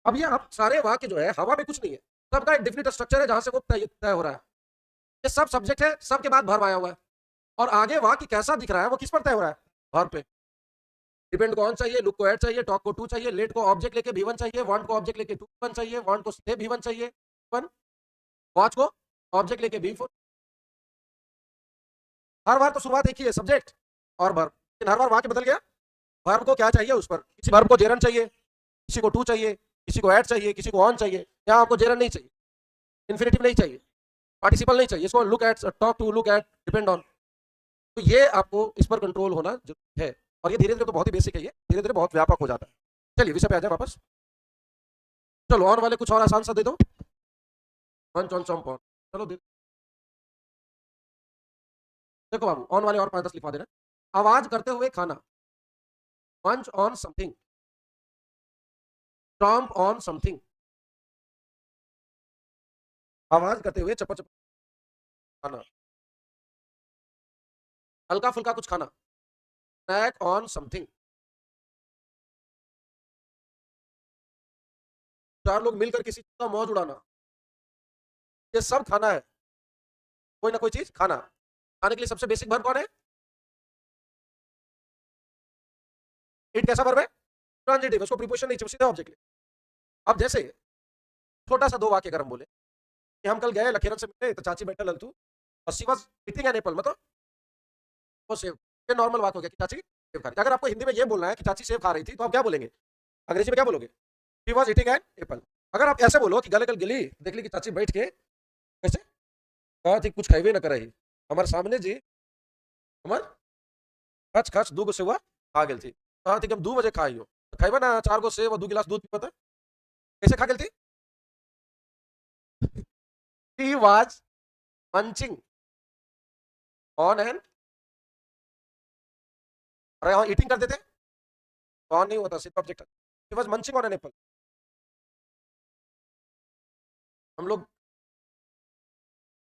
अब ये आप सारे वाक्य जो है हवा में कुछ नहीं है, सबका एक डेफिनेट स्ट्रक्चर है जहां से वो तय हो रहा है। ये सब सब्जेक्ट है, सबके बाद वर्ब आया हुआ है, और आगे वाक्य कैसा दिख रहा है वो किस पर तय हो रहा है, वर्ब पे। डिपेंड को ऑन चाहिए, लुक को ऐड चाहिए, टॉक को टू चाहिए, लेट को ऑब्जेक्ट लेके V1 चाहिए, वांट को ऑब्जेक्ट लेके V1 चाहिए, वांट को से V1 चाहिए वन, वॉच को ऑब्जेक्ट लेके V4। हर बार तो शुरुआत एक ही है, सब्जेक्ट और वर्ब, लेकिन हर बार वाक्य बदल गया। वर्ब को क्या चाहिए उस पर, किसी वर्ब को जेरन चाहिए, किसी को टू चाहिए, किसी को ऐड चाहिए, किसी को ऑन चाहिए। यहाँ आपको जेरन नहीं चाहिए, इन्फिनिटिव नहीं चाहिए, पार्टिसिपल नहीं चाहिए, इसको look at, talk to, look at, depend on. तो ये आपको इस पर कंट्रोल होना जरूरी है, और ये धीरे धीरे तो बहुत ही बेसिक है, ये धीरे धीरे बहुत व्यापक हो जाता है। चलिए विषय पे आ जाए वापस। चलो ऑन वाले कुछ और आसान सा दे दो, मंच ऑन चॉम्प ऑन, चलो दे। देखो बाबू, ऑन वाले और 5-10 लिखवा देना। आवाज करते हुए खाना, मंच on something, chomp on something. आवाज करते हुए चपा चपा खाना, हल्का फुल्का कुछ खाना, स्नैक ऑन समथिंग। 4 लोग मिलकर किसी चीज का मौज उड़ाना, ये सब खाना है, कोई ना कोई चीज खाना। खाने के लिए सबसे बेसिक वर्ब कौन है, इट कैसा वर्ब है, ट्रांजिटिव, उसको प्रीपोजिशन नहीं चाहिए, सीधा ऑब्जेक्ट ले। अब जैसे छोटा सा 2 वाक्य अगर हम बोले कि हम कल गए लखेरन से मिले तो चाची बैठा ललतू और she was eating an apple, मतलब वो सेब। ये नॉर्मल बात हो गया कि चाची सेब खा रही थी। अगर आपको हिंदी में ये बोलना है कि चाची सेब खा रही थी तो आप क्या बोलेंगे, अंग्रेजी में क्या बोलोगे, she was eating an apple. अगर आप ऐसे बोलो कि गले कल गिली देख ली कि चाची बैठ के कैसे कहा थी कुछ खाइबे न कर रही हमारे सामने जी, हमार खच खच 2 गो सेवा खा गेल थी, कहा थी कि हम 2 बजे खाई हो, खाइबा ना 4 गो सेब और 2 गिलास दूध पीता, कैसे खा गेल थी, she was munching on an, अरे हाँ ईटिंग कर देते, ऑन नहीं होता, सिर्फ object. She was munching on an apple. हम लोग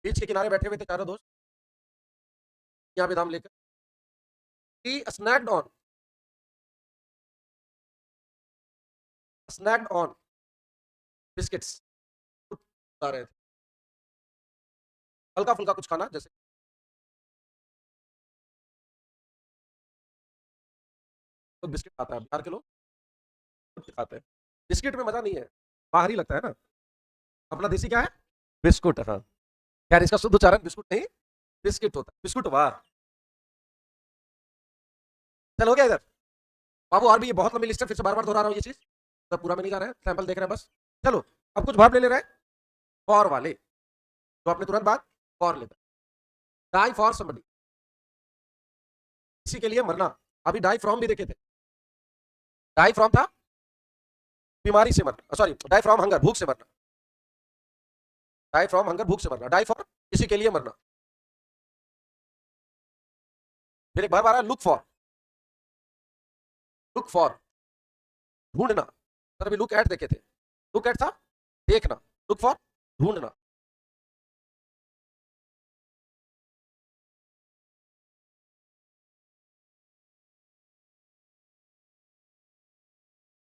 बीच के किनारे बैठे हुए थे चारों दोस्त, यहाँ पे दाम लेकर, शी स्नैक्ड ऑन, स्नैक्ड ऑन बिस्किट्स, खा रहे थे, हल्का फुल्का कुछ खाना, जैसे तो बिस्किट खाता है, बिहार के लोग बिस्किट खाते हैं। बिस्किट में मजा नहीं है, बाहरी लगता है ना, अपना देसी क्या है, बिस्कुट। हाँ यार, इसका शुद्ध उच्चारण बिस्कुट नहीं बिस्किट होता है, बिस्कुट। वाह, चलो हो गया इधर बाबू। और भी ये बहुत लंबी लिस्ट है, फिर से बार बार दोहरा रहा हूँ ये चीज, तो पूरा में नहीं जा रहा है, सैंपल देख रहे हैं बस। चलो अब कुछ भाव ले ले रहे हैं फॉर वाले, तो आपने तुरंत बात फॉर लेता, डाई फॉर समबडी, किसी के लिए मरना। अभी डाई फ्रॉम भी देखे थे, डाई फ्रॉम था बीमारी से मरना, सॉरी डाई फ्रॉम हंगर, भूख से मरना, डाई फ्रॉम हंगर भूख से मरना, डाई फॉर किसी के लिए मरना। फिर एक बार आ रहा है लुक फॉर ढूंढना, सर अभी लुक एट देखे थे, लुक एट था देखना, लुक फॉर ढूंढना।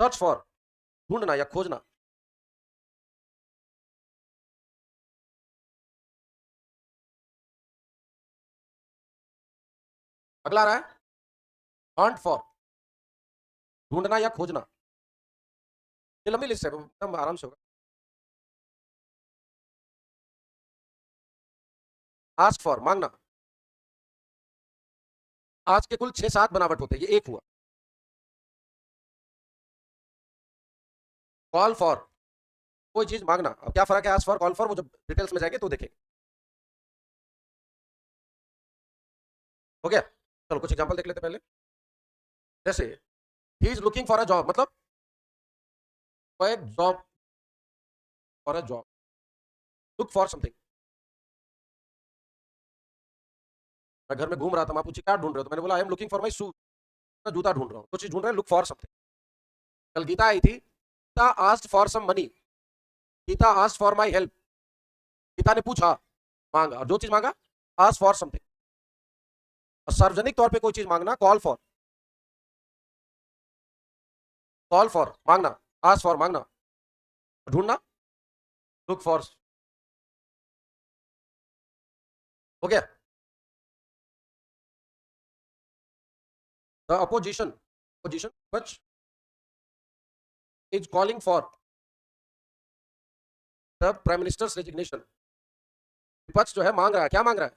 सर्च फॉर ढूंढना या खोजना। अगला आ रहा है हंट फॉर ढूंढना या खोजना। ये लंबी लिस्ट है, एकदम आराम से होगा। आस्क फॉर मांगना, आज के कुल 6-7 बनावट होते हैं, ये एक हुआ। कॉल फॉर कोई चीज मांगना, अब क्या फर्क है आस्क फॉर कॉल फॉर, वो जब डिटेल्स में जाएंगे तो देखेंगे। हो गया, चलो कुछ एग्जांपल देख लेते पहले। जैसे ही is looking for a job, मतलब कोई job for a job, look for something. मैं घर में घूम रहा था, माँ पूछी क्या ढूंढ रहे हो, तो मैंने बोला I am looking for my shoes, मैं जूता ढूंढ रहा हूँ, तो चीज ढूंढ रहे हैं, लुक फॉर समथिंग। कल गीता आई थी, Gita asked for some money, Gita asked for my help, Gita ने पूछा, मांगा, और जो चीज मांगा आस्क फॉर समथिंग। और सार्वजनिक तौर पे कोई चीज मांगना कॉल फॉर, कॉल फॉर मांगना, आस्क फॉर मांगना, ढूंढना लुक फॉर। हो गया। The opposition, opposition which is calling for the prime ministers resignation, विपक्ष जो है मांग रहा है, क्या मांग रहा है,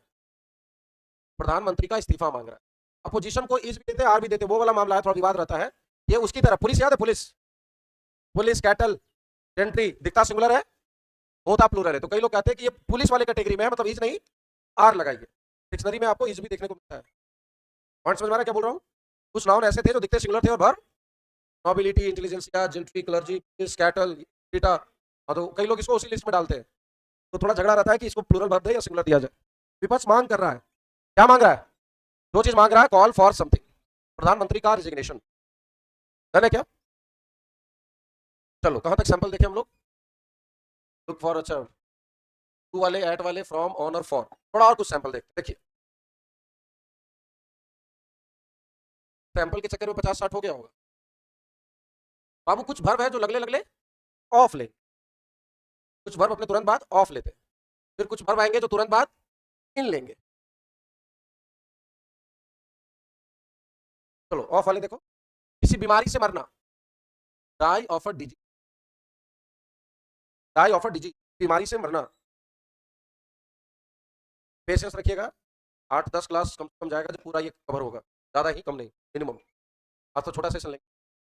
प्रधानमंत्री का इस्तीफा मांग रहा है। अपोजिशन को इज भी देते आर भी देते, वो वाला मामला है, थोड़ा विवाद रहता है। ये उसकी तरह, पुलिस याद है, पुलिस, पुलिस कैटल जेंट्री, दिखता सिंगुलर है होता प्लूरल है, तो कई लोग कहते हैं कि ये पुलिस वाले कैटेगरी में है, मतलब इज नहीं आर लगाइए। डिक्शनरी में आपको इज भी देखने को मिलता है। पॉइंट समझ में आ रहा है क्या बोल रहा हूँ? कुछ नाउन ऐसे थे जो दिखते सिंगुलर थे और भर, nobility, intelligentsia, gentry, clergy, cattle, theta, हाँ, तो कई लोग इसको उसी लिस्ट में डालते हैं। तो थोड़ा झगड़ा रहता है कि इसको प्लूरल भर दे या सिंगुलर दिया जाए। विपक्ष मांग कर रहा है, क्या मांग रहा है, दो चीज मांग रहा है, कॉल फॉर समथिंग, प्रधानमंत्री का रिजिग्नेशन, है क्या? चलो कहां तक सैंपल देखे हम लोग, लुक फॉर, अच्छा, टू वाले, एट वाले, फ्रॉम, ऑन और फॉर, थोड़ा और कुछ सैंपल देखते, देखिए सैंपल के चक्कर में 50-60 हो गया होगा। बाबू कुछ वर्ब है जो लगले लगले ऑफ ले, कुछ वर्ब अपने तुरंत बाद ऑफ लेते, फिर कुछ वर्ब आएंगे जो तुरंत बाद इन लेंगे। चलो ऑफ वाले देखो, किसी बीमारी से मरना, die of a disease, die of a disease, बीमारी से मरना। पेशेंस रखिएगा, 8-10 क्लास कम से कम जाएगा जब पूरा ये कवर होगा, ज्यादा ही कम नहीं, मिनिमम। आज तो छोटा सेशन लेंगे।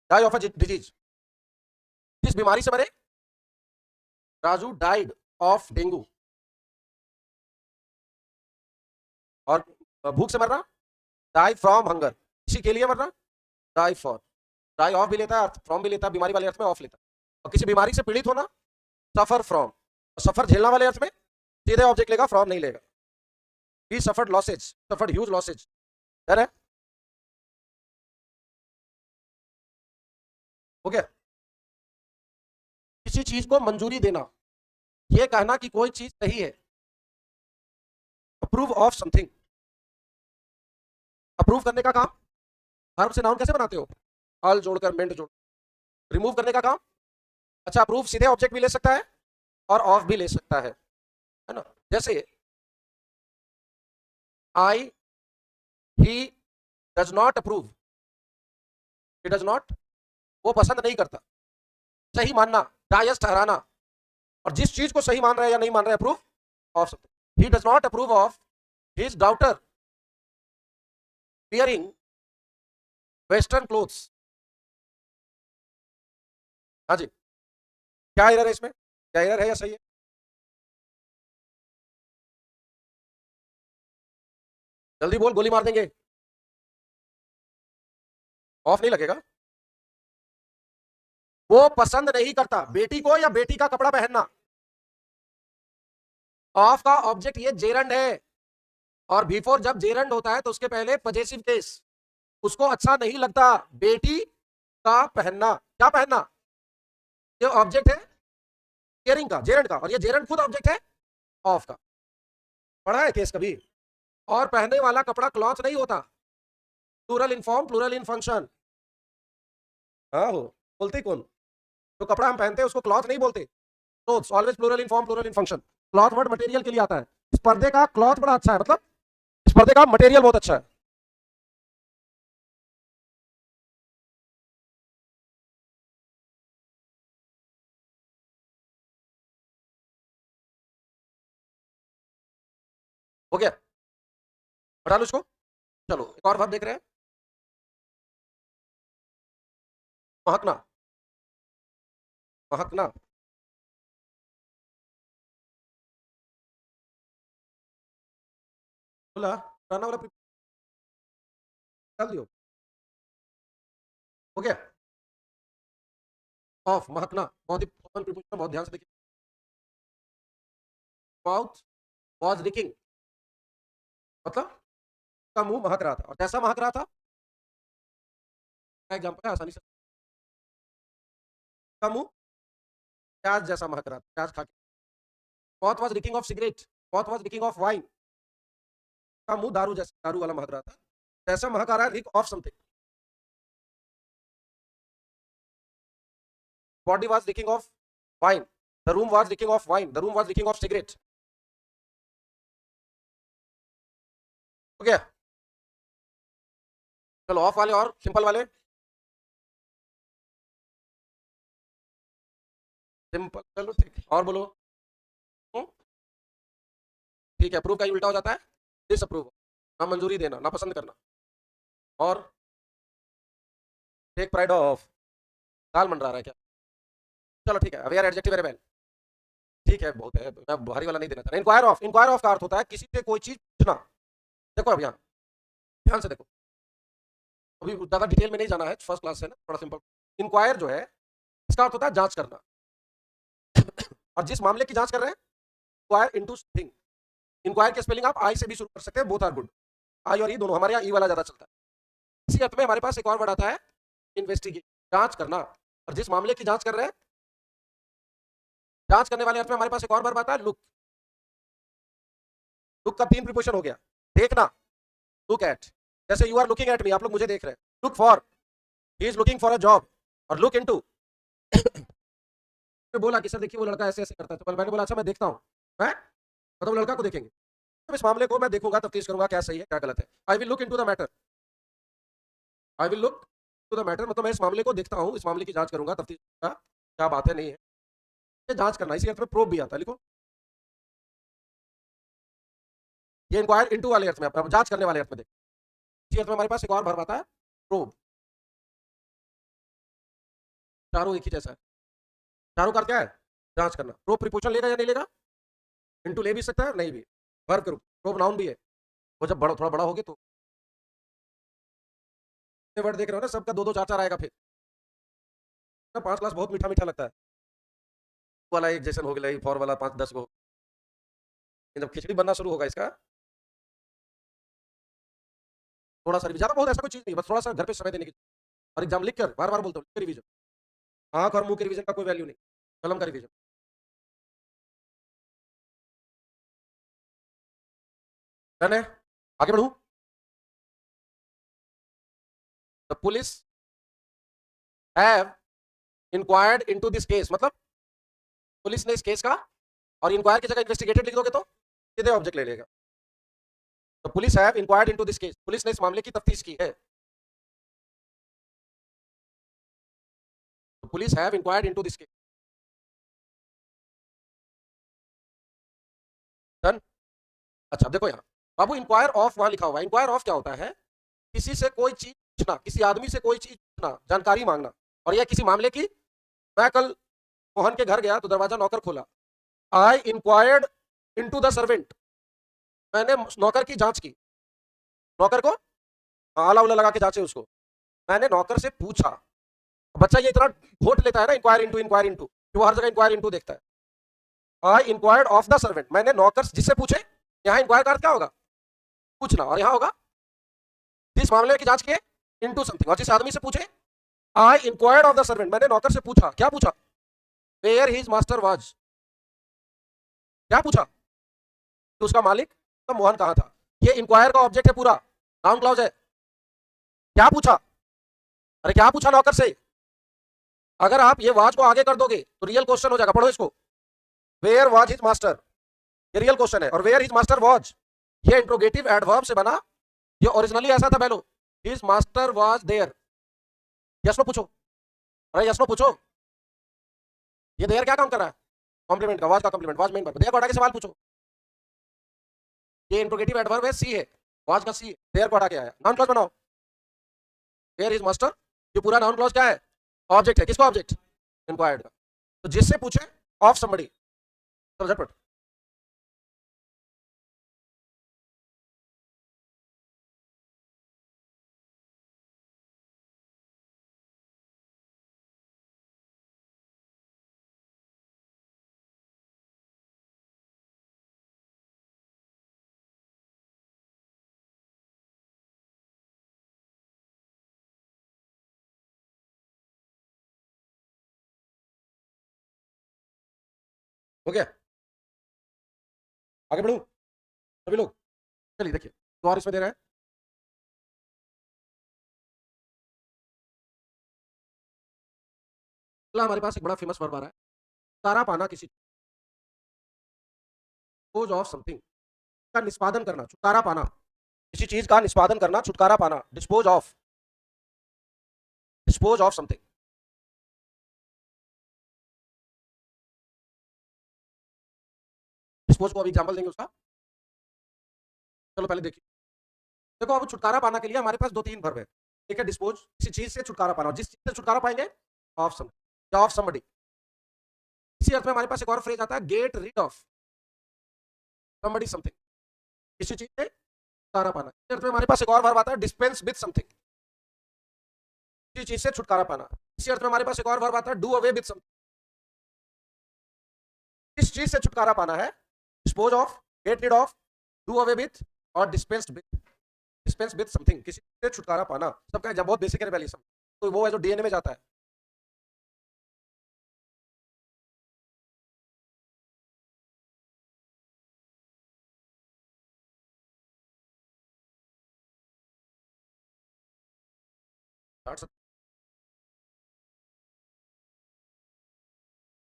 डाई ऑफ अ डिजीज, किस बीमारी से मरे, राजू डाइड ऑफ डेंगू। और भूख से मरना, डाई फ्रॉम हंगर, किसी के लिए मरना, डाई फॉर, डाई ऑफ भी लेता है, फ्रॉम भी लेता है, बीमारी वाले अर्थ में ऑफ लेता है। और किसी बीमारी से पीड़ित होना, सफर फ्रॉम, सफर झेलना वाले अर्थ में सीधे ऑब्जेक्ट लेगा, फ्रॉम नहीं लेगा। ही suffered losses, suffered huge losses, है, हो गया। किसी चीज को मंजूरी देना, यह कहना कि कोई चीज सही है, अप्रूव ऑफ समथिंग, अप्रूव करने का काम, वर्ब से नाउन कैसे बनाते हो, ऑल जोड़कर, मेंट जोड़, रिमूव करने का काम, अच्छा अप्रूव सीधे ऑब्जेक्ट भी ले सकता है और ऑफ भी ले सकता है ना। जैसे I, he does not approve, he does not, वो पसंद नहीं करता, सही मानना, जायज ठहराना, और जिस चीज को सही मान रहा है या नहीं मान रहा है, approve of something. He does not approve of his daughter wearing western clothes. हाँ जी, क्या एरर है इसमें, क्या एरर है या सही है, जल्दी बोल, गोली मार देंगे, ऑफ नहीं लगेगा। वो पसंद नहीं करता बेटी को या बेटी का कपड़ा पहनना, ऑफ का ऑब्जेक्ट ये जेरंड है, और बिफोर जब जेरंड होता है तो उसके पहले पजेसिव केस, उसको अच्छा नहीं लगता बेटी का पहनना, क्या पहनना, ये ऑब्जेक्ट है केयरिंग का, जेरंड का, और ये जेरंड खुद ऑब्जेक्ट है ऑफ का। पढ़ा है केस कभी? और पहनने वाला कपड़ा क्लॉथ नहीं होता, plural in form, plural in function. हाँ हो, बोलते कौन, जो कपड़ा हम पहनते हैं उसको क्लॉथ नहीं बोलते, clothes always plural in form, plural in function. Cloth word material के लिए आता है, इस पर्दे का क्लॉथ बड़ा अच्छा है, मतलब इस पर्दे का मटेरियल बहुत अच्छा है। हो गया, हटा लो इसको। चलो एक और वर्ब देख रहे हैं, महकना, महकना, बोला पुराना वाला डाल दियो, हो गया। ऑफ, महकना, बहुत ही कॉमन प्रीपोजिशन, बहुत ध्यान से देखिए। माउथ वॉज रिकिंग, मतलब का मुंह महक रहा था, और कैसा महक रहा था, क्या एग्जाम्पल है आसानी से, का मुंह प्याज जैसा महक रहा था, प्याज खा के। Mouth was reeking of cigarette, mouth was reeking of wine, का मुंह दारू जैसा, दारू वाला महक रहा था, कैसा महक आ रहा है, reek of something. Body was reeking of wine, the room was reeking of wine, the room was reeking of cigarette. हो गया, चलो ऑफ वाले और सिंपल वाले। सिंपल, चलो ठीक है, और बोलो। हम्म, ठीक है, अप्रूव का ही उल्टा हो जाता है डिसअप्रूव, ना मंजूरी देना, ना पसंद करना, और टेक प्राइड ऑफ, दाल मंडरा रहा है क्या, चलो ठीक है, अवेयर एडजेक्टिव वेरी वेल, ठीक है, बहुत है, मैं भारी वाला नहीं देना चाह रहा। इंक्वायर ऑफ, इंक्वायर ऑफ का अर्थ होता है किसी से कोई चीज पूछना। देखो अब यहाँ ध्यान से देखो, अभी ज्यादा डिटेल में नहीं जाना है, फर्स्ट क्लास है ना, थोड़ा सिंपल। इंक्वायर जो है, इसका अर्थ होता है जांच करना, और जिस मामले की जांच कर रहे हैं, इंक्वायर इनटू थिंग। इंक्वायर की स्पेलिंग आप आई से भी शुरू कर सकते हैं, बोथ आर गुड, आई और ई दोनों, हमारे यहाँ ई वाला ज्यादा चलता है। इसी अर्थ में हमारे पास एक और वर्ड आता है इन्वेस्टिगेट, जांच करना, और जिस मामले की जांच कर रहे हैं, जांच करने वाले अर्थ में हमारे पास एक और वर्ब आता है लुक। लुक का 3 प्रीपोजिशन हो गया, देखना, लुक एट, जैसे you are looking at me, आप लोग मुझे देख रहे हैं, look for, he is looking for a job, और लुक इनटू। बोला कि सर देखिए वो लड़का ऐसे ऐसे करता है, तो मैंने बोला अच्छा मैं देखता हूँ, मैं मतलब लड़का को देखेंगे, तो इस मामले को मैं देखूंगा, तफ्तीश करूंगा क्या सही है क्या गलत है, I will look into the matter, I will look to the matter, मतलब मैं इस मामले को देखता हूँ, इस मामले की जांच करूंगा, तफ्तीश करूंगा क्या बात है नहीं है, ये जांच करना, इसी अर्थ में प्रोब भी आता है, लिखो, ये इंक्वायर इनटू वाले अर्थ में, जांच करने वाले अर्थ में देखो, इसी अर्थ में हमारे पास एक और वर्ब आता है प्रोब, चारों एक ही जैसा है, चारों का अर्थ क्या है, जांच करना। प्रोब प्रीपोजिशन लेगा या नहीं लेगा, इनटू ले भी सकता है नहीं भी, वर्ब करो, प्रोब नाउन भी है, वो जब बड़ा थोड़ा बड़ा हो गया तो वर्ड देख रहे हो ना, सबका 2 2 4 4 आएगा फिर ना, 5 क्लास बहुत मीठा मीठा लगता है, वाला एक जैसन हो गया, फॉर वाला 5 10 को, जब खिचड़ी बनना शुरू होगा इसका, थोड़ा सा ज्यादा बहुत ऐसा कोई चीज नहीं, बस थोड़ा सा घर पे समय देने की, और एग्जाम लिख कर बार बार बोलता हूँ रिवीजन, आंख और मुंह के रिवीजन का कोई वैल्यू नहीं, कलम का रिवीजन। डन है, आगे बढ़ू। The police have inquired into this case, मतलब पुलिस ने इस केस का, और इंक्वायर की जगह इन्वेस्टिगेटेड लिख दोगे तो सीधे ऑब्जेक्ट ले लेगा। तो police have inquired into this case, police ने इस मामले की तफ्तीश की है, तो police have inquired into this case. Done. अच्छा देखो यहाँ, बाबू इंक्वायर ऑफ वहां लिखा हुआ है, इंक्वायर ऑफ क्या होता है, किसी से कोई चीज पूछना, किसी आदमी से कोई चीज पूछना, जानकारी मांगना, और यह किसी मामले की। मैं कल मोहन के घर गया तो दरवाजा नौकर खोला, आई इंक्वायर्ड इनटू द सर्वेंट, मैंने नौकर की जांच की, नौकर को आला उला लगा के जांचे उसको, मैंने नौकर से पूछा। बच्चा ये इतना घोट लेता है ना, इंक्वायर इनटू कि वो हर जगह इंक्वायर इनटू देखता है। आई इंक्वायर्ड ऑफ द सर्वेंट, मैंने नौकर जिससे पूछे, यहाँ इंक्वायर का अर्थ क्या होगा, पूछना, और यहाँ होगा जिस मामले की जांच किए इनटू समथिंग, और जिस आदमी से पूछे, आई इंक्वायर्ड ऑफ द सर्वेंट, मैंने नौकर से पूछा, क्या पूछा, वेयर हिज मास्टर वाज, क्या पूछा कि उसका मालिक तो मोहन कहाँ था। ये इंक्वायर का ऑब्जेक्ट है पूरा, नाउन क्लॉज है, क्या पूछा, अरे क्या पूछा नौकर से। अगर आप ये वाज को आगे कर दोगे तो रियल क्वेश्चन हो जाएगा, पढ़ो इसको, वेयर वाज हिज मास्टर, ये रियल क्वेश्चन है, और वेयर हिज मास्टर वाज ये इंट्रोगेटिव एडवर्ब से बना, ये ओरिजिनली ऐसा था पहले, his master was there. Yes no पूछो, अरे यस नो पूछो, ये देयर क्या काम कर रहा है, कॉम्प्लीमेंट का, वाज का complement, was main verb, there को हटा के सवाल पूछो, ये इंट्रोगेटिव एडवर्ब है, सी है, वाज का सी है, देयर को हटा के आया, नाउन क्लॉज बनाओ, वेयर हिज मास्टर, ये पूरा नाउन क्लॉज क्या है, ऑब्जेक्ट है, किसका ऑब्जेक्ट, इंक्वायर्ड का, तो जिससे पूछे ऑफ समबडी, तो झटपट हो गया? आगे बढ़ूं सभी लोग? चलिए देखिए, तो और इसमें दे रहा है अगला हमारे पास एक बड़ा फेमस वर्ब आ रहा है, छुटकारा पाना किसी डिस्पोज ऑफ समथिंग का निष्पादन करना, छुटकारा पाना, किसी चीज का निष्पादन करना, छुटकारा पाना, डिस्पोज ऑफ समथिंग। डिस्पोज को अभी एग्जांपल देंगे उसका। चलो पहले देखिए, देखो अब छुटकारा पाना के लिए हमारे पास दो तीन वर्ब है। एक है डिस्पोज, किसी चीज से छुटकारा पाना, जिस चीज से छुटकारा पाएंगे ऑफ सम या ऑफ समबडी। इसी अर्थ में हमारे पास एक और फ्रेज आता है, get rid of somebody something, किसी चीज से छुटकारा पाना। इसी अर्थ में हमारे पास एक और वर्ब आता है, डिस्पेंस विद समथिंग, किसी चीज से छुटकारा पाना। इसी अर्थ में हमारे पास एक और वर्ब आता है, डू अवे विद समथिंग, किस चीज से छुटकारा पाना है, dispose of, get rid of, do away with और डिस्पेंस विद समथिंग, किसी से छुटकारा पाना। सबका जब बहुत बेसिक है पहले सब, तो वो है जो डीएनए में जाता है।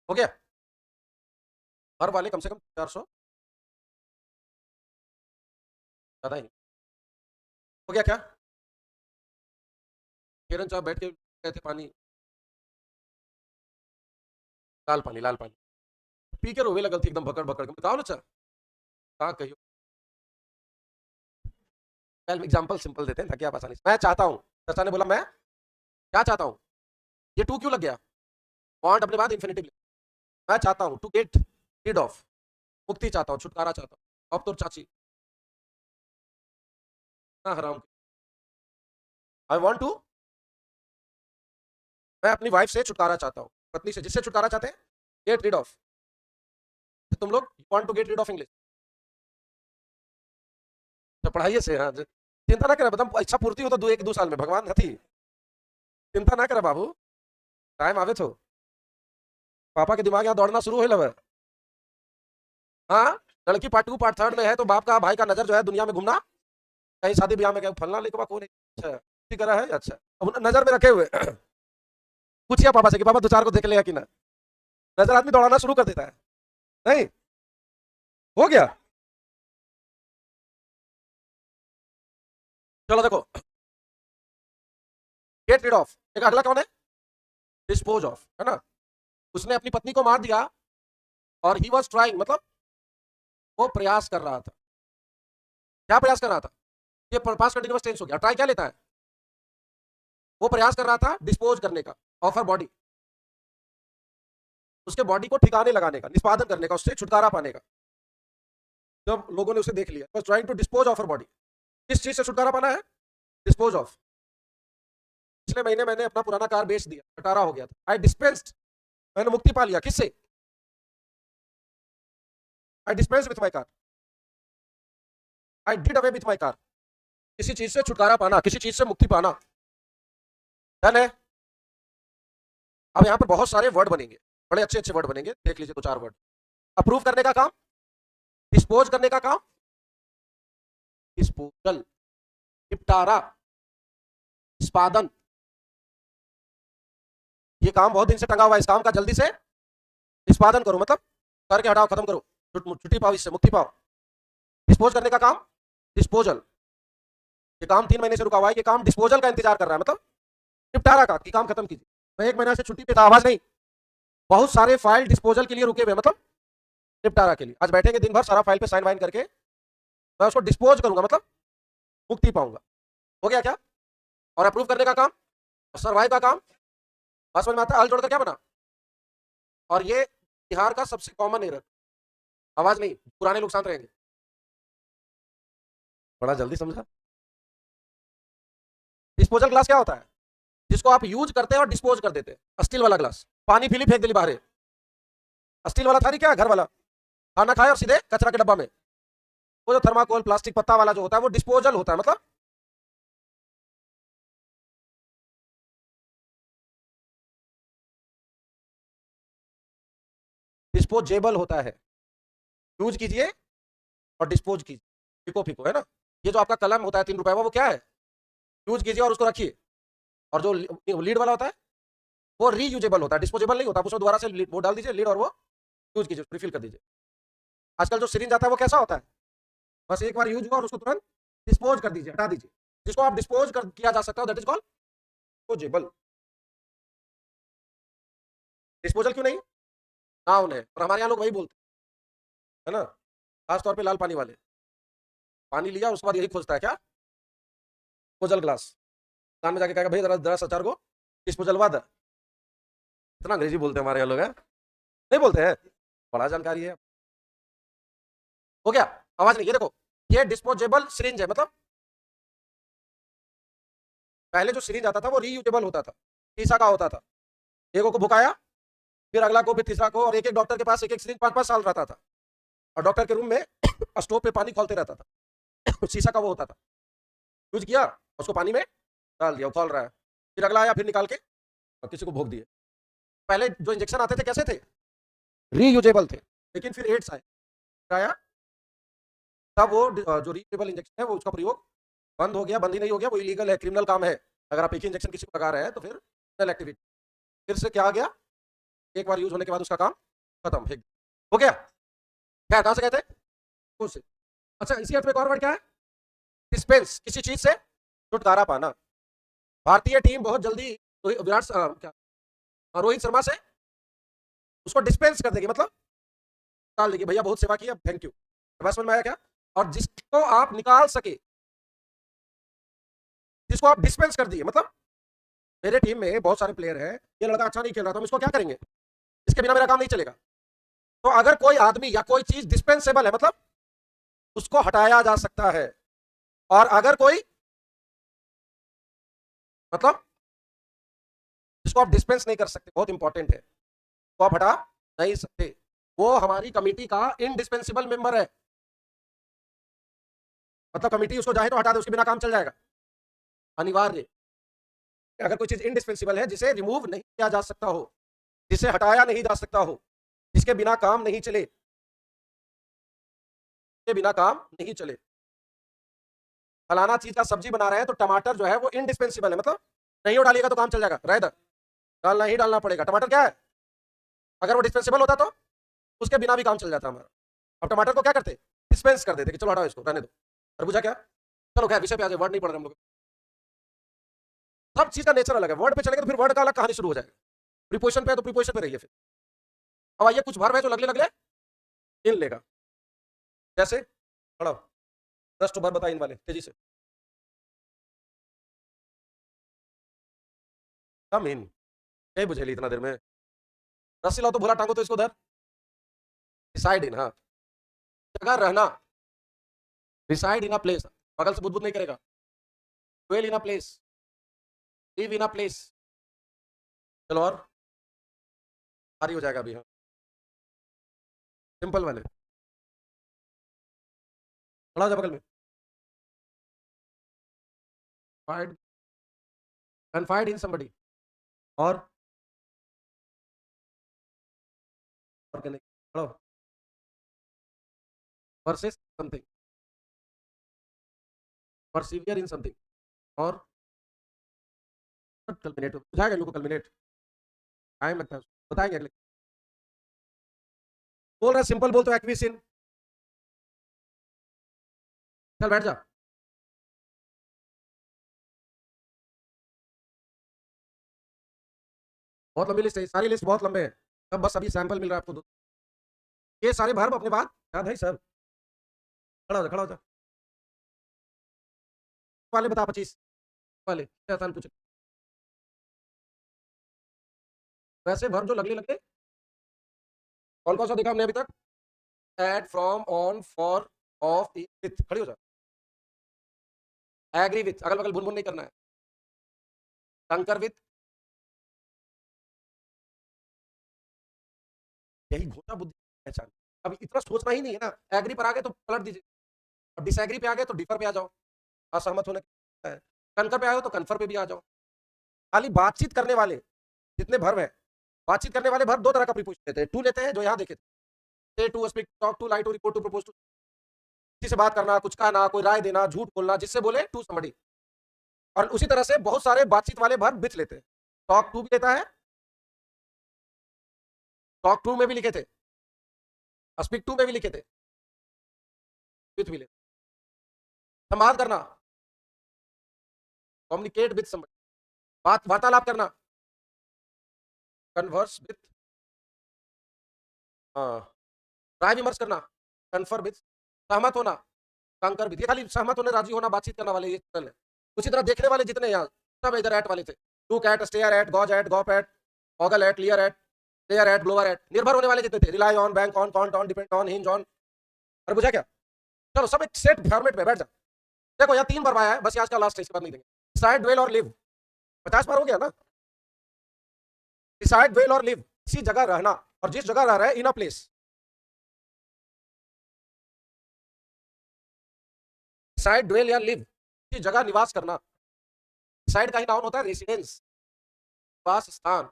हो गया? हर वाले कम से कम 400, ज्यादा ही नहीं। हो गया क्या? किरण साहब बैठ के कहते पानी, लाल पानी, लाल पानी पी के रोवे लगल थी एकदम बकड़ बकड़ के, बताओ ना चाह कहाँ कहियो। पहले एग्जांपल सिंपल देते हैं ताकि आप आसानी से। मैं चाहता हूँ, चाचा ने बोला मैं क्या चाहता हूँ, ये टू क्यों लग गया, वांट अपने बाद इन्फिनिटिव, मैं चाहता हूँ टू गेट रिड ऑफ, मुक्ति चाहता हूँ, छुटकारा चाहता हूँ। अब तो चाची ना हराम, आई वांट टू, मैं अपनी वाइफ से छुटकारा चाहता हूँ, पत्नी से, जिससे छुटकारा चाहते हैं, गेट रिड ऑफ। तुम लोग want to get rid of English, तो पढ़ाइए से। हाँ चिंता ना करे, बता इच्छा पूर्ति हो तो दो एक दो साल में भगवान हथी, चिंता ना करे बाबू, टाइम आवे तो पापा के दिमाग यहाँ दौड़ना शुरू हो लवे। हाँ, लड़की पार्ट टू पार्ट थर्ड में है तो बाप का भाई का नजर जो है दुनिया में घूमना, कहीं शादी ब्याह में, कहीं फलना लेके कौन है, अच्छा ठीक है, अच्छा अब नजर में रखे हुए। पूछिए पापा से कि पापा दो चार को देख लिया कि ना, नजर आदमी दौड़ाना शुरू कर देता है। नहीं हो गया? चलो देखो, गेट रिड ऑफ, एक अगला कौन है, डिस्पोज ऑफ, है ना। उसने अपनी पत्नी को मार दिया और ही वॉज ट्राइंग, मतलब वो प्रयास कर रहा था, क्या प्रयास कर रहा था, ये पास्ट कंटिन्यूअस टेंस हो गया। ट्राई क्या लेता है, वो प्रयास कर रहा था डिस्पोज करने का, ऑफर बॉडी, उसके बॉडी को ठिकाने लगाने का, निष्पादन करने का, उससे छुटकारा पाने का। जब लोगों ने उसे देख लिया, बस trying to dispose of her body, किस चीज से छुटकारा पाना है, डिस्पोज ऑफ। पिछले महीने मैंने अपना पुराना कार बेच दिया, कटारा हो गया था, आई डिस्पेंस्ड, मैंने मुक्ति पा लिया, किससे, I dispense with my car, I did away with my car, किसी चीज से छुटकारा पाना, किसी चीज से मुक्ति पाना। डन है? अब यहाँ पर बहुत सारे वर्ड बनेंगे, बड़े अच्छे अच्छे वर्ड बनेंगे, देख लीजिए दो चार वर्ड। अप्रूव करने का काम, डिस्पोज करने का काम, डिस्पोजल, निपटारा, निष्पादन। ये काम बहुत दिन से टंगा हुआ है, इस काम का जल्दी से निष्पादन करो, मतलब करके हटाओ, खत्म करो, छुट्टी पाओ, इससे मुक्ति पाओ। डिस्पोज करने का काम, डिस्पोजल, ये काम 3 महीने से रुका हुआ है, ये काम डिस्पोजल का इंतजार कर रहा है, मतलब निपटारा का, कि काम खत्म कीजिए। मैं 1 महीना से छुट्टी पे था, आवाज नहीं, बहुत सारे फाइल डिस्पोजल के लिए रुके हुए, मतलब निपटारा के लिए। आज बैठेंगे दिन भर, सारा फाइल पे साइन वाइन करके मैं उसको डिस्पोज करूंगा, मतलब मुक्ति पाऊंगा। हो गया क्या? और अप्रूव करने का काम, सर्वाइव का काम, बस समझ में आता है, हल जोड़कर क्या बना। और ये बिहार का सबसे कॉमन एरर, आवाज नहीं, पुराने लोग शांत रहेंगे, बड़ा जल्दी समझा। डिस्पोजल ग्लास क्या होता है, जिसको आप यूज करते हैं और डिस्पोज कर देते हैं। स्टील वाला ग्लास, पानी पी ली फेंक दिली बाहर, स्टील वाला था नहीं क्या, घर वाला, खाना खाए और सीधे कचरा के डब्बा में। वो जो थर्माकोल प्लास्टिक पत्ता वाला जो होता है वो डिस्पोजल होता है, मतलब डिस्पोजेबल होता है। यूज कीजिए और डिस्पोज कीजिए, फिको फिको है ना। ये जो आपका कलम होता है 3 रुपए वो क्या है, यूज कीजिए और उसको रखिए। और जो लीड वाला होता है वो रीयूजेबल होता है, डिस्पोजेबल नहीं होता। उसमें दोबारा से वो डाल दीजिए लीड और वो यूज कीजिए, रिफिल कर दीजिए। आजकल जो सिरिंज आता है वो कैसा होता है, बस एक बार यूज हुआ और उसको तुरंत डिस्पोज कर दीजिए, हटा दीजिए। जिसको आप डिस्पोज कर किया जा सकता है that is called disposable. Disposal क्यों नहीं, नाउन है, और हमारे यहाँ लोग वही बोलते हैं, है ना। खासतौर पे लाल पानी वाले, पानी लिया उसके बाद यही खोजता है क्या, डिस्पोजल ग्लास। दुकान में जाके कहेगा भाई जरा जरा सचार को डिस्पोजल वाद। इतना अंग्रेजी बोलते हैं हमारे यहाँ लोग, हैं नहीं बोलते हैं, बड़ा जानकारी है। हो गया, आवाज नहीं, ये देखो ये डिस्पोजेबल सिरिंज है। मतलब पहले जो सिरिंज आता था वो रीयूजेबल होता था, शीशा का होता था। एक को भुकाया, फिर अगला को, फिर तीसरा को, और एक एक डॉक्टर के पास एक एक सिरिंज 5-5 साल रहता था। और डॉक्टर के रूम में स्टोव पे पानी खोलते रहता था शीशा का वो होता था। यूज किया, उसको पानी में डाल दिया, खोल रहा है, फिर अगला आया, फिर निकाल के और किसी को भोग दिए। पहले जो इंजेक्शन आते थे कैसे थे, रीयूजेबल थे। लेकिन फिर एड्स आया, तब वो जो रीयूजेबल इंजेक्शन है वो उसका प्रयोग बंद हो गया। बंद ही नहीं हो गया, वो इलीगल है, क्रिमिनल काम है। अगर आप एक ही इंजेक्शन किसी को लगा रहे हैं तो फिर क्रिमिनल एक्टिविटी। फिर से क्या आ गया, एक बार यूज होने के बाद उसका काम खत्म, फेंक हो गया। क्या कहां से कहते हैं से। अच्छा, इसी अर्थ में एक और वर्ड क्या है, डिस्पेंस, किसी चीज से छुटकारा पाना। भारतीय टीम बहुत जल्दी विराट क्या रोहित शर्मा से उसको डिस्पेंस कर देगी, मतलब निकाल देगी, भैया बहुत सेवा की, अब थैंक यू। बस समझ में आया क्या। और जिसको आप निकाल सके, जिसको आप डिस्पेंस कर दिए, मतलब मेरे टीम में बहुत सारे प्लेयर हैं, ये लड़का अच्छा नहीं खेल रहा, तो हम इसको क्या करेंगे, इसके बिना मेरा काम नहीं चलेगा। तो अगर कोई आदमी या कोई चीज डिस्पेंसेबल है, मतलब उसको हटाया जा सकता है। और अगर कोई, मतलब जिसको आप डिस्पेंस नहीं कर सकते, बहुत इंपॉर्टेंट है, तो आप हटा नहीं सकते, वो हमारी कमेटी का इनडिस्पेंसिबल मेंबर है। मतलब कमेटी उसको चाहे तो हटा दे, उसके बिना काम चल जाएगा, अनिवार्य। अगर कोई चीज इनडिस्पेंसिबल है, जिसे रिमूव नहीं किया जा सकता हो, जिसे हटाया नहीं जा सकता हो, जिसके बिना काम नहीं चले, के बिना काम नहीं चले। फलाना चीज का सब्जी बना रहे हैं तो टमाटर जो है वो इनडिस्पेंसिबल है, मतलब नहीं डालिएगा तो काम चल जाएगा, रह डालना ही डालना पड़ेगा। टमाटर क्या है, अगर वो डिस्पेंसिबल होता तो उसके बिना भी काम चल जाता हमारा। अब टमाटर को क्या करते, डिस्पेंस कर देते कि चलो हटाओ इसको, रहने दो। तरबूजा क्या, चलो क्या विषय पे आ जाए, वर्ड नहीं पढ़ रहे हम लोग। सब चीज का नेचर अलग है, वर्ड पे चलेंगे तो फिर वर्ड का अलग कहानी शुरू हो जाएगा। प्रीपोजिशन पे है तो प्रीपोजिशन पे रहिए। फिर अब आइए कुछ वर्ब है जो लगले लगले इन लेगा, जैसे पढ़ो 10 तो वर्ब बताइए इन वाले तेजी से। कम इन, क्या बुझेली इतना देर में, रस्सी लाओ तो भोला टांगो तो इसको उधर। डिसाइड इन, हाँ जगह रहना, डिसाइड इन अ प्लेस, बगल से बुदबुद नहीं करेगा। Dwell in a place, live in a place. चलो और भारी हो जाएगा अभी, हाँ सिंपल वाले खड़ा हो जा बगल में। फाइड, कन्फाइड इन समबडी, और क्या नहीं, खड़ा हो। Versus something, persevere in something, और कल्मिनेट हो जाएगा, लोगों को कल्मिनेट टाइम लगता है, बताएंगे अगले। बोल रहा है सिंपल, बोल तो एक्विसिन, चल बैठ जा। बहुत लंबी लिस्ट है, सारी लिस्ट बहुत लंबे है, अब बस अभी सैंपल मिल रहा है आपको। ये सारे भर्ब अपने बात याद है सर। खड़ा हो जा, खड़ा हो जा। वाले बता 25 वाले क्या आसान पूछ। वैसे भर्ब जो लगले लगले, कौन कौन सा देखा हमने अभी तक, at, from, on, for, of, with. खड़ी हो जा। एग्री विथ, अगल बगल भुन भुन नहीं करना है। कंकर विथ, यही घोटा बुद्धि की पहचान। अब इतना सोचना ही नहीं है ना, एग्री पर आ गए तो पलट दीजिए, और डिसएग्री पे आ गए तो डिफर पे आ जाओ, असहमत होने है। कंकर पे आए हो तो कन्फर पे भी आ जाओ। खाली बातचीत करने वाले जितने भर्व है, बातचीत करने वाले भर्व दो तरह का प्रीपोजिशन लेते हैं, टू लेते हैं जो यहाँ देखे थे, से to speak, talk to, lie to, report to, propose to, किसी से बात करना, कुछ कहना, कोई राय देना, झूठ बोलना, जिससे बोले टू समबडी। और उसी तरह से बहुत सारे बातचीत वाले वर्ब विथ लेते हैं। टॉक टू भी लेता है, टॉक टू में भी लिखे थे, स्पीक टू में भी लिखे थे, विथ भी लेते। संवाद करना, कम्युनिकेट विथ समबडी, बात वार्तालाप करना, कन्वर्स विथ, राय विमर्श करना, कन्फर विथ, सहमत होना, कंकर विथ। ये खाली सहमत होने, राजी होना, बातचीत करने वाले ये चल है। उसी तरह देखने वाले जितने यहाँ सब इधर एट वाले थे, look at, stare at, gaze at, gawp at, ogle at, leer at, leer at, glower at. निर्भर होने वाले जितने थे, rely on, bank on, count on, depend on, hinge on. और बुझा क्या? चलो सब एक सेट फॉर्मेट में बैठ जा। देखो यहाँ 3 बार आया है, बस आज का लास्ट है, इसके बाद नहीं देंगे। डिसाइड, ड्वेल और लिव, 50 बार हो गया ना। डिसाइड, ड्वेल और लिव, इसी जगह रहना, और जिस जगह रह रहा है इन अ प्लेस। डिसाइड, ड्वेल या लिव, इसी जगह निवास करना। डिसाइड का ही नाउन होता है रेसिडेंस, निवास स्थान।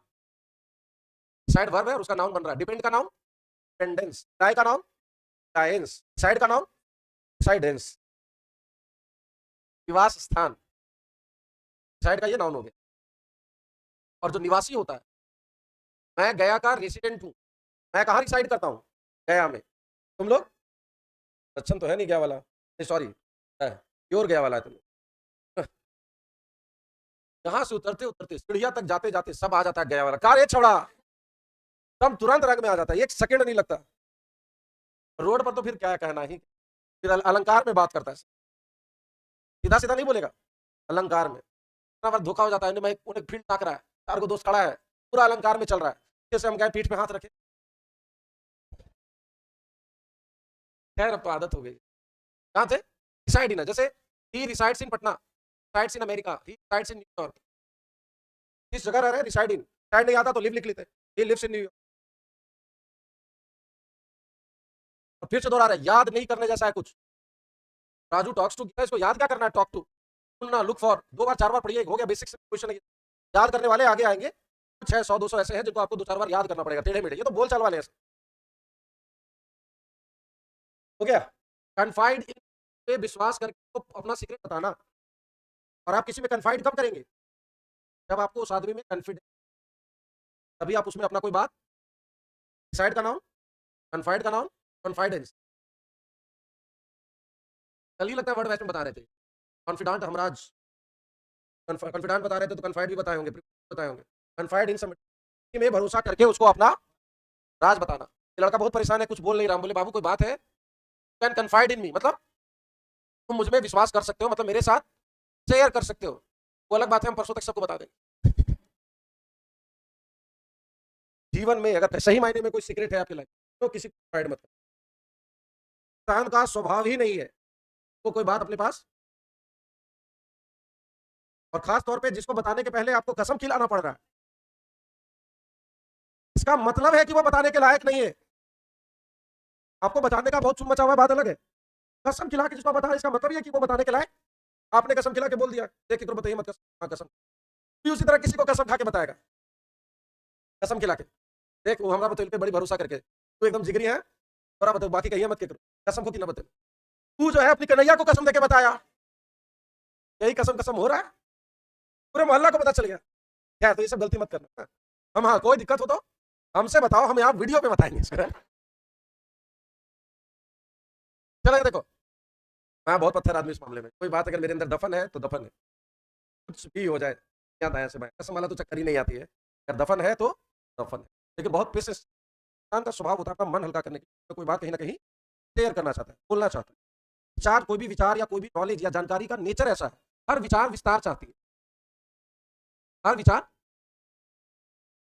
डिसाइड वर्ब है और उसका नाउन बन रहा है। डिपेंड का नाउन डिपेंडेंस, डाई का नाउन डायंस, डिसाइड का नाउन डिसाइडेंस, निवास स्थान। डिसाइड का ये नाउन हो गया। और जो निवासी होता है, मैं गया का रेसिडेंट हूं, मैं कहाँ रिसाइड करता हूँ? गया में। तुम लोग लक्षण तो है नहीं गया वाला, सॉरी प्योर गया वाला है तुम लोग। यहां से उतरते उतरते सीढ़िया तक जाते जाते सब आ जाता है गया वाला। कार छोड़ा, सब तुरंत रंग में आ जाता है, 1 सेकंड नहीं लगता। रोड पर तो फिर क्या कहना ही, फिर अलंकार में बात करता है, सीधा सीधा नहीं बोलेगा, अलंकार में इतना बार धोखा हो जाता है। मैं उन्हें फील्ड ताक रहा है, 4 को दोस्त खड़ा है, पूरा अलंकार में चल रहा है, जैसे हम कहें पीठ पे हाथ रखे। खैर अब तो आदत हो गई। कहाँ थे? रिसाइड इन, जैसे ही resides in Patna, resides in America, he resides in New York. इस जगह रह रहे हैं, रिसाइड इन। रिसाइड नहीं आता तो लिव लिख लेते, ही लिव्स इन न्यूयॉर्क। और फिर से दोहरा रहे, याद नहीं करने जैसा है कुछ। राजू टॉक्स टू, इसको याद क्या करना है? टॉक टू, सुनना, लुक फॉर, 2 बार 4 बार पढ़िए, हो गया बेसिक क्वेश्चन है। याद करने वाले आगे आएंगे, कुछ है 100-200 ऐसे हैं जिनको आपको 2-4 बार याद करना पड़ेगा, टेढ़े मेढ़े। ये तो बोल चाल वाले ऐसे हो गया। कन्फाइड इन पे विश्वास करके तो अपना सीक्रेट बताना। और आप किसी में कन्फाइड कब करेंगे? जब आपको उस आदमी में कॉन्फिडेंस, तभी आप उसमें अपना कोई बात। डिसाइड का नाउन, कन्फाइड का नाउन, कॉन्फिडेंस। कल ही लगता है वर्ड वैसे में बता रहे थे, कॉन्फिडेंट हमराज, कॉन्फिडेंट बता रहे थे तो कन्फाइड भी बताए होंगे, बताए होंगे। कन्फाइड इन समबडी में भरोसा करके उसको अपना राज बताना। ये लड़का बहुत परेशान है, कुछ बोल नहीं रहा। बोले बाबू कोई बात है? कैन कन्फाइड इन मी, मतलब तुम मुझ में विश्वास कर सकते हो, मतलब मेरे साथ शेयर कर सकते हो। वो अलग बात है, हम परसों तक सबको बता देंगे। जीवन में अगर सही मायने में कोई सीक्रेट है आपकी लाइफ, तो किसी को कन्फाइड मत करो। इंसान का स्वभाव ही नहीं है तो कोई बात अपने पास, और खास तौर पे जिसको बताने के पहले आपको कसम खिलाना पड़ रहा है, इसका मतलब है कि वो बताने के लायक नहीं है। आपको बताने का बहुत चुन मचा हुआ बात अलग है, कसम खिला के जिसको बता, इसका मतलब ये कि वो बताने के लायक। आपने कसम खिला के बोल दिया, देख इधर बताइए मत कसम, हाँ कसम। भी उसी तरह किसी को कसम खा के बताएगा, कसम खिला के, देख वो हमारा बतेल पे बड़ी भरोसा करके तू एकदम जिगरी है, थोड़ा बता, बाकी कहिए मत के करो, कसम को कि ना बते। तू जो है अपनी कन्हैया को कसम देके बताया, यही कसम कसम हो रहा है, पूरे मोहल्ला को पता चल गया। क्या तो ये सब गलती मत करना। हम हाँ कोई दिक्कत हो तो हमसे बताओ, हम यहाँ वीडियो पे बताएंगे। चलो देखो, मैं बहुत पत्थर आदमी इस मामले में, कोई बात अगर मेरे अंदर दफन है तो दफन है, कुछ भी हो जाए, याद आया से कसम वाला तो चक्कर ही नहीं आती है। अगर दफन है तो दफन है। लेकिन बहुत पेशेंस इंसान का स्वभाव होता है, अपना मन हल्का करने के लिए तो कोई बात कहीं ना कहीं शेयर करना चाहता है, बोलना चाहता है। विचार, कोई भी विचार या कोई भी नॉलेज या जानकारी का नेचर ऐसा है, हर विचार विस्तार चाहती है, हर विचार।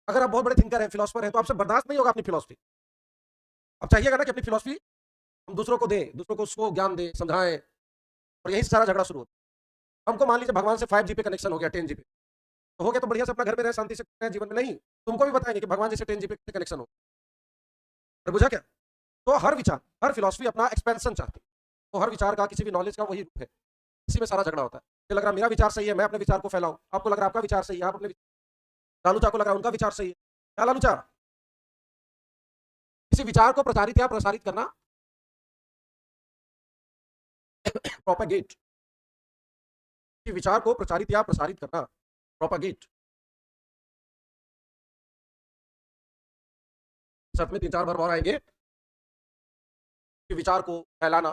अगर आप बहुत बड़े थिंकर हैं, फिलोसफर हैं, तो आपसे बर्दाश्त नहीं होगा अपनी फिलोसफी। अब चाहिएगा ना कि अपनी फिलोसफी हम दूसरों को दें, दूसरों को उसको ज्ञान दें, समझाएं, और यही से सारा झगड़ा शुरू होता है। हमको मान लीजिए भगवान से 5G पे कनेक्शन हो गया, 10G पे तो हो गया, तो बढ़िया से अपना घर में रहे, शांति से रहे जीवन में। नहीं, तुमको भी बताएंगे कि भगवान जैसे 10G पे कनेक्शन हो। और बुझा क्या? तो हर विचार, हर फिलोसफी अपना एक्सपेंशन चाहती है, तो हर विचार का, किसी भी नॉलेज का वही रूप है। इसी में सारा झगड़ा होता है। मुझे लग रहा मेरा विचार सही है, मैं अपने विचार को फैलाऊं, आपको लग रहा आपका विचार सही है, आप अपने, लालूचा को लग रहा उनका विचार सही है। क्या लालूचा? किसी विचार को प्रचारित या प्रसारित करना, प्रोपेगेट, किसी विचार को प्रचारित या प्रसारित करना, प्रोपेगेट। शब्द में 3-4 वर्ब और आएंगे। विचार को फैलाना।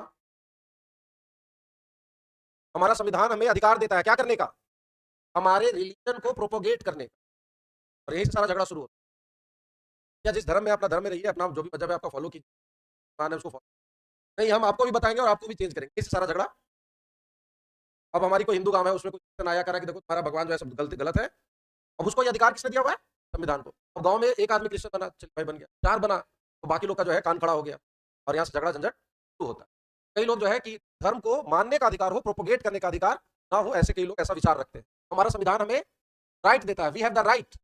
हमारा संविधान हमें अधिकार देता है क्या करने का, हमारे रिलीजन को प्रोपोगेट करने का, और यही से सारा झगड़ा शुरू होता है। या जिस धर्म में अपना धर्म में रहिए, अपना जो भी मजहब है आपका फॉलो कीजिए, उसको फॉलो नहीं, हम आपको भी बताएंगे और आपको भी चेंज करेंगे, इससे सारा झगड़ा। अब हमारी कोई हिंदू गांव है, उसमें कोई आया करा कि देखो तुम्हारा भगवान जो है सब गलत है, अब उसको ये अधिकार किसने दिया हुआ है, संविधान को। अब गांव में एक आदमी क्रिश्चियन बना, भाई बन गया, 4 बना, तो बाकी लोग का जो है कान खड़ा हो गया, और यहाँ से झगड़ा झंझट शुरू होता है। कई लोग जो है कि धर्म को मानने का अधिकार हो, प्रोपोगेट करने का अधिकार ना हो, ऐसे कई लोग ऐसा विचार रखते हैं। हमारा संविधान हमें राइट देता है, वी हैव द राइट,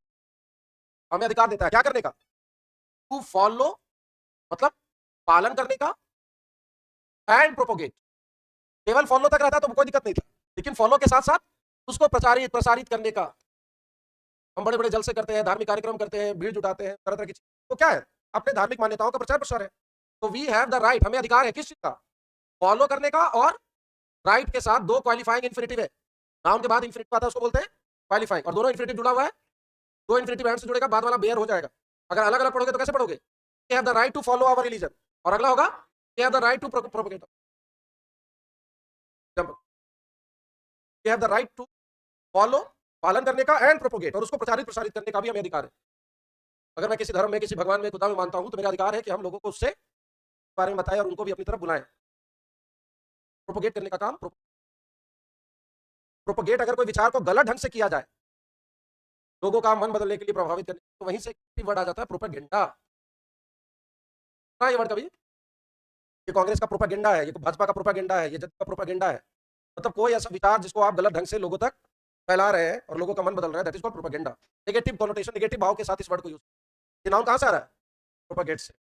हमें अधिकार देता है क्या करने का, टू फॉलो, मतलब पालन करने का, एंड प्रोपोगेट। केवल फॉलो तक रहता तो कोई दिक्कत नहीं था, लेकिन फॉलो के साथ साथ उसको प्रसारित करने का। हम बड़े बड़े जलसे करते हैं, धार्मिक कार्यक्रम करते हैं, भीड़ जुटाते हैं, तरह तरह की चीज, तो क्या है, अपने धार्मिक मान्यताओं का प्रचार प्रसार है। तो वी हैव द राइट, हमें अधिकार है किस चीज का, फॉलो करने का, और राइट के साथ 2 क्वालिफाइंग इन्फिनिटिव है, नाउन के बाद इन्फिनिटिव आता है, उसको बोलते हैं क्वालिफाइंग, और दोनों इन्फिनिटिव जुड़ा हुआ है, 2 इन्फिनिटिव एंड से जुड़ेगा, बाद वाला बेयर हो जाएगा। अगर अलग अलग पढ़ोगे तो कैसे पढ़ोगे, we have the right to follow our religion, और अगला होगा we have the right to propagate, we have the right to follow, पालन करने का, एंड प्रोपोगेट, और उसको प्रसारित करने का भी हमें अधिकार है। अगर मैं किसी धर्म में, किसी भगवान में, खुदा में मानता हूं, तो मेरा अधिकार है कि हम लोगों को उससे बारे में बताएं और उनको भी अपनी तरफ बुलाएं। प्रोपोगेट करने का काम, प्रोपोगेट अगर कोई विचार को गलत ढंग से किया जाए, लोगों का मन बदलने के लिए, प्रभावित करने, तो वहीं से वर्ड आ जाता है प्रोपेगेंडा। ये वर्ड कभी, ये कांग्रेस का प्रोपेगेंडा है, ये भाजपा का प्रोपेगेंडा है, ये जनता का प्रोपेगेंडा है, मतलब कोई ऐसा विचार जिसको आप गलत ढंग से लोगों तक फैला रहे हैं और लोगों का मन बदल रहा है, that is called propaganda. Negative connotation, negative भाव के साथ इस वर्ड को यूज, ये नाउन कहां से आ रहा है, प्रोपेगेट से।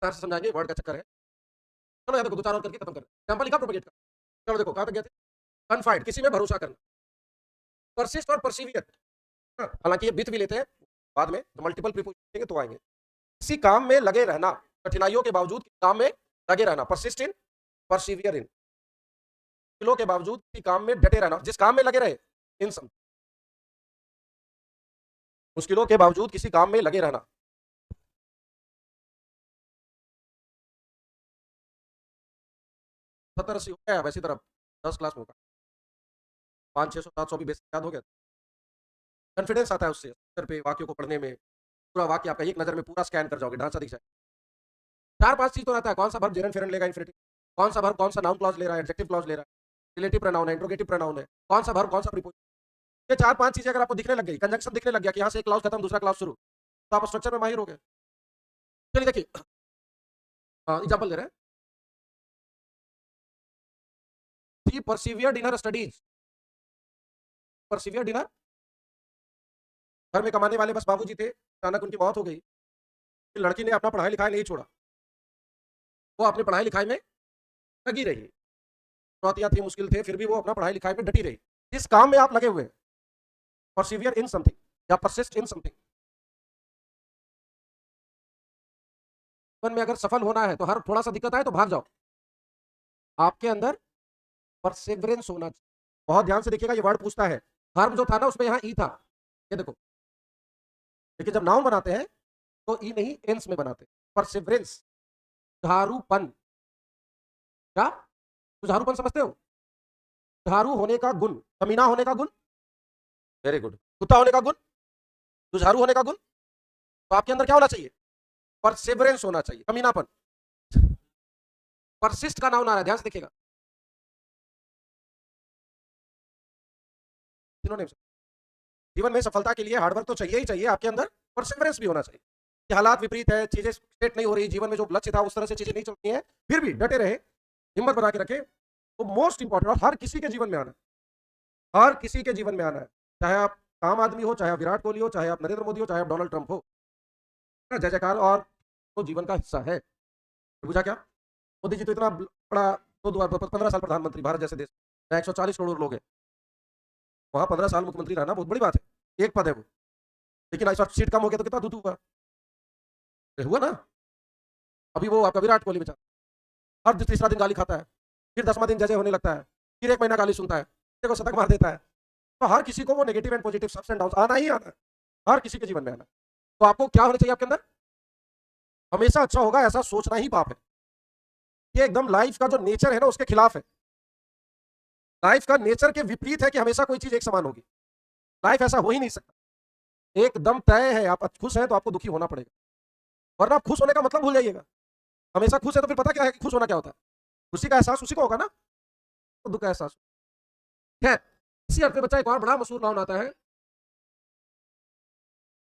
समझाएंगे वर्ड का चक्कर है। चलो यार देखो 2-4 और करके खत्म कर, एग्जांपल लिखा प्रोपेगेट का। चलो देखो कहां तक गए थे, कन्फाइड, किसी में भरोसा करना, परसिस्ट और परसिवियर, हालांकि ये बीत भी लेते हैं बाद में, तो मल्टीपल प्रीपोजिशन तो आएंगे। किसी काम में लगे रहना, कठिनाइयों के बावजूद काम में लगे रहना, परसिस्ट इन, परसिवियर इन, मुश्किलों के बावजूद किसी काम में डटे रहना, जिस काम में लगे रहे, इन सम, मुश्किलों के बावजूद किसी काम में लगे रहना। सत्तर 80 हो गया वैसी तरफ 10 क्लास में होगा, 500-600-700 भी बेसिक याद हो गया। कॉन्फिडेंस आता है उससे, अक्षर पे, वाक्यों को पढ़ने में, पूरा वाक्य आपका एक नजर में पूरा स्कैन कर जाओगे, ढांचा दिख जाए। 4-5 चीज तो रहता है, कौन सा वर्ब जेरन फेरन लेगा, इन्फिनिटिव, कौन सा वर्ब कौन सा नाउन क्लॉज ले रहा है, एडजेक्टिव क्लॉज ले रहा है, रिलेटिव प्रोनाउन है, इंट्रोगेटिव प्रोनाउन है, कौन सा वर्ब कौन सा प्रीपोजिशन। ये 4-5 चीजें अगर आपको दिखने लग गई, कंजंक्शन दिखने लग गया कि यहाँ से एक क्लॉज खत्म, दूसरा क्लॉज शुरू, तो आप स्ट्रक्चर में माहिर हो गए। चलिए देखिए एग्जाम्पल दे रहे हैं, he persevered in her studies, persevered in her, घर में कमाने वाले बस बाबूजी थे, अचानक उनकी मौत हो गई, लड़की ने अपना पढ़ाई लिखाई नहीं छोड़ा, वो अपनी पढ़ाई लिखाई में लगी रही, चुनौतियां थी, मुश्किल थे, फिर भी वो अपना पढ़ाई लिखाई में डटी रही। इस काम में आप लगे हुए, परसिवियर इन समथिंग या परसिस्ट इन समथिंग। जीवन में अगर सफल होना है तो हर थोड़ा सा दिक्कत आए तो भाग जाओ, आपके अंदर परसिवरेंस होना चाहिए। बहुत ध्यान से देखिएगा, ये वर्ड पूछता है, हर्ब जो था ना उसमें यहाँ ई था, ये देखो, लेकिन जब नाउन बनाते हैं तो ई नहीं एंस में बनाते, परसिवरेंस, झारूपन, क्या झारूपन समझते हो, झारू होने का गुण, कमीना होने का गुण, वेरी गुड, कुत्ता होने का गुण, जुझारू होने का गुण, तो आपके अंदर क्या होना चाहिए, परसिवरेंस होना चाहिए, कमीनापन। परसिस्ट का नाउन आ रहा है, ध्यान से देखिएगा, जीवन में सफलता के लिए हार्डवर्क तो चाहिए ही चाहिए, आपके अंदर परसिवरेंस भी होना चाहिए। कि हालात विपरीत है, चीजें सेट नहीं हो रही, जीवन में जो लक्ष्य था उस तरह से चीजें नहीं चलती हैं, फिर भी डटे रहे, हिम्मत बना के रखे, तो मोस्ट इंपॉर्टेंट, और हर किसी के जीवन में आना है, हर किसी के जीवन में आना है, चाहे आप आम आदमी हो, चाहे आप विराट कोहली हो, चाहे आप नरेंद्र मोदी हो, चाहे आप डोनाल्ड ट्रंप हो, जय जयकार, और तो जीवन का हिस्सा है। बुझा क्या, मोदी जी तो इतना बड़ा 15 साल प्रधानमंत्री, भारत जैसे देश, 140 करोड़ लोग हैं, वहां 15 साल मुख्यमंत्री रहना बहुत बड़ी बात है, एक पद है वो, लेकिन ऐसा सीट कम हो गया तो कितना दूध हुआ, हुआ ना। अभी वो आपका विराट कोहली बेचारा हर तीसरा दिन गाली खाता है, फिर 10वां दिन जजे होने लगता है, फिर 1 महीना गाली सुनता है, फिर को शतक मार देता है। तो हर किसी को वो negative and positive ups and down आना ही आना है, हर किसी के जीवन में आना। तो आपको क्या होना चाहिए आपके अंदर, हमेशा अच्छा होगा ऐसा सोचना ही पाप है। ये एकदम लाइफ का जो नेचर है ना उसके खिलाफ है। लाइफ का नेचर के विपरीत है कि हमेशा कोई चीज एक समान होगी। लाइफ ऐसा हो ही नहीं सकता, एकदम तय है। आप खुश हैं तो आपको दुखी होना पड़ेगा, वरना आप खुश होने का मतलब भूल जाइएगा। हमेशा खुश है तो फिर पता क्या है कि खुश होना क्या होता है, खुशी का एहसास उसी को होगा ना, तो दुख का एहसास है। इसी अर्थ में बच्चा एक और बड़ा मशहूर नाउन आता है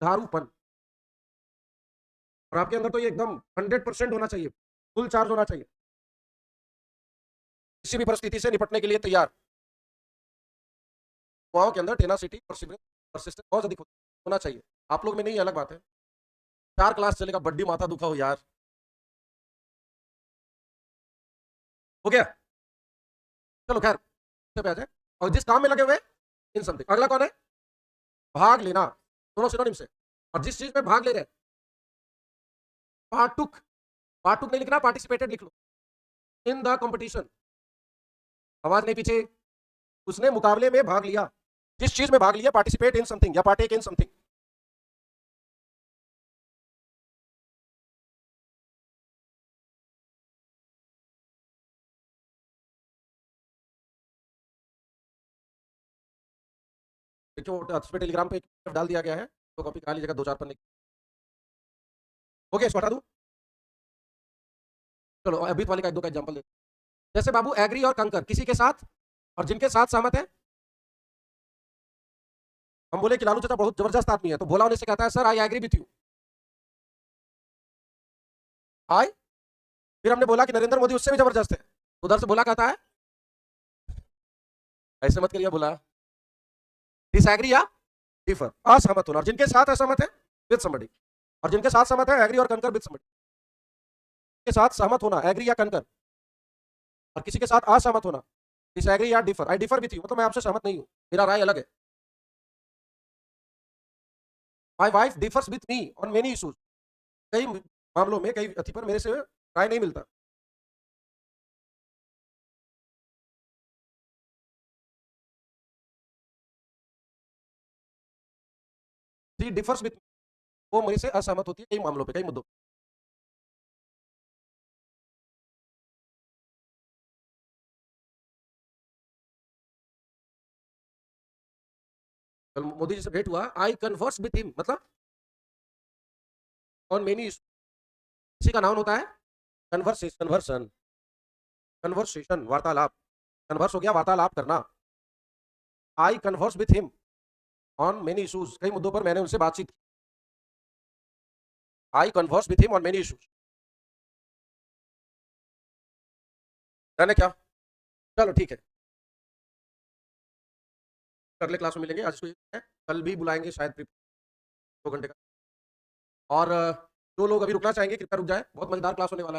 दारूपन। और आपके अंदर तो ये एकदम 100% होना चाहिए, फुल चार्ज होना चाहिए, किसी भी परिस्थिति से निपटने के लिए तैयार। युवाओं के अंदर टेनासिटी परसिस्टेंस बहुत अधिक होना चाहिए। आप लोग में नहीं, अलग बात है। 4 क्लास चलेगा, बड्डी माथा दुखा हो यार, हो गया। चलो खैर पे आ जाए। और जिस काम में लगे हुए इन समथिंग, अगला कौन है, भाग लेना, दोनों सिनोनिम से। और जिस चीज में भाग ले रहे, पार्टुक, पार्टुक नहीं लिखना, पार्टिसिपेटेड लिख लो, इन द कंपटीशन। आवाज नहीं पीछे, उसने मुकाबले में भाग लिया, जिस चीज में भाग लिया, पार्टिसिपेट इन समथिंग या पार्टेक इन समथिंग। देखिए टेलीग्राम पे डाल दिया गया है, तो कॉपी करा लीजिएगा 2-4 पन्ने। ओके, इसको हटा दूं। चलो अभी वाले का 1-2 का एग्जांपल दे। जैसे बाबू एग्री और कंकर, किसी के साथ और जिनके साथ सहमत है। हम बोले कि लालू चाचा बहुत जबरदस्त आदमी है, तो भोला होने से कहता है sir I agree with you, I. फिर हमने बोला कि नरेंद्र मोदी उससे भी जबरदस्त है, तो उधर से बोला कहता है ऐसे मत करिए, बोला डिसएग्री या डिफर, असहमत होना। और जिनके साथ असहमत है विद समबडी, और जिनके साथ सहमत है एग्री और कंकर विद समबडी। के साथ सहमत होना एग्री या कंकर, और किसी के साथ असहमत होना डिसएग्री या differ. I differ with you मतलब मैं आपसे सहमत नहीं हूं, मेरा राय अलग है। My wife differs with me on many issues, कई मामलों में, कई अति पर मेरे से राय नहीं मिलता। शी डिफर्स विथ, वो मेरे से असहमत होती है कई मामलों पे, कई मुद्दों। कल मोदी जी से भेंट हुआ, आई कन्वर्स विथ हिम मतलब ऑन मेनी इशू। इसी का नाउन होता है कन्वर्सेशन, कन्वर्सन, कन्वर्सेशन वार्तालाप। कन्वर्स हो गया वार्तालाप करना। I converse with him on many issues, कई मुद्दों पर मैंने उनसे बातचीत की। I converse with him on many issues, है क्या। चलो ठीक है, अगले क्लास में मिलेंगे। आज इसको कल भी बुलाएंगे शायद 2 घंटे का। और जो लोग अभी रुकना चाहेंगे कृपया रुक जाए, बहुत मजेदार क्लास होने वाला है।